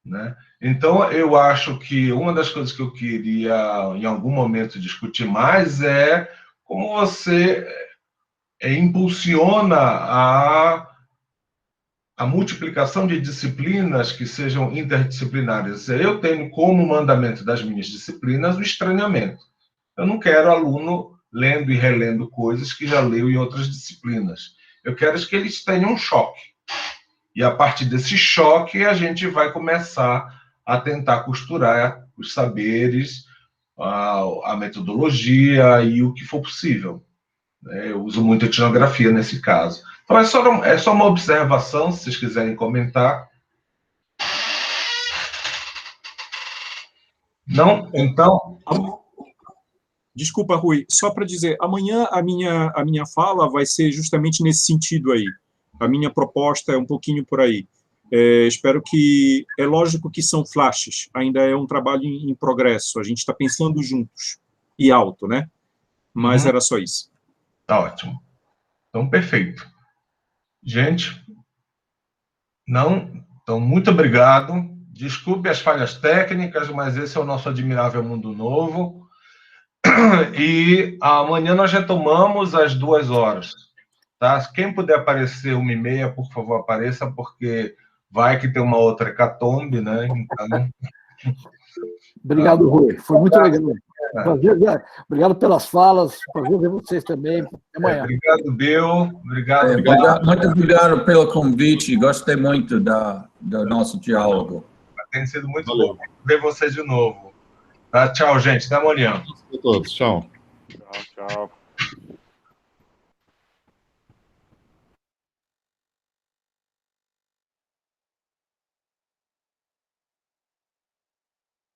né? Então, eu acho que uma das coisas que eu queria, em algum momento, discutir mais é como você impulsiona a multiplicação de disciplinas que sejam interdisciplinares. Eu tenho como mandamento das minhas disciplinas o estranhamento. Eu não quero aluno lendo e relendo coisas que já leu em outras disciplinas. Eu quero que eles tenham um choque. E a partir desse choque, a gente vai começar a tentar costurar os saberes, a metodologia e o que for possível. Eu uso muito a etnografia nesse caso. Então, é só uma observação, se vocês quiserem comentar. Não? Então... Desculpa, Rui, só para dizer, amanhã a minha fala vai ser justamente nesse sentido aí. A minha proposta é um pouquinho por aí. Espero que... É lógico que são flashes, ainda é um trabalho em progresso, a gente está pensando juntos, e alto, né? Mas era só isso. Tá ótimo. Então, perfeito. Gente, então, muito obrigado. Desculpe as falhas técnicas, mas esse é o nosso admirável mundo novo. E amanhã nós retomamos às 2h. Tá? Quem puder aparecer 1h30, por favor, apareça, porque vai que tem uma outra hecatombe, né? Então... Obrigado, Rui. Foi muito legal. Prazer, obrigado pelas falas. Prazer ver vocês também. Até amanhã. Obrigado, Bill. Obrigado. Muito obrigado pelo convite. Gostei muito do nosso diálogo. Tem sido muito bom ver vocês de novo. Tá? Tchau, gente. Até amanhã. A todos. Tchau. Tchau.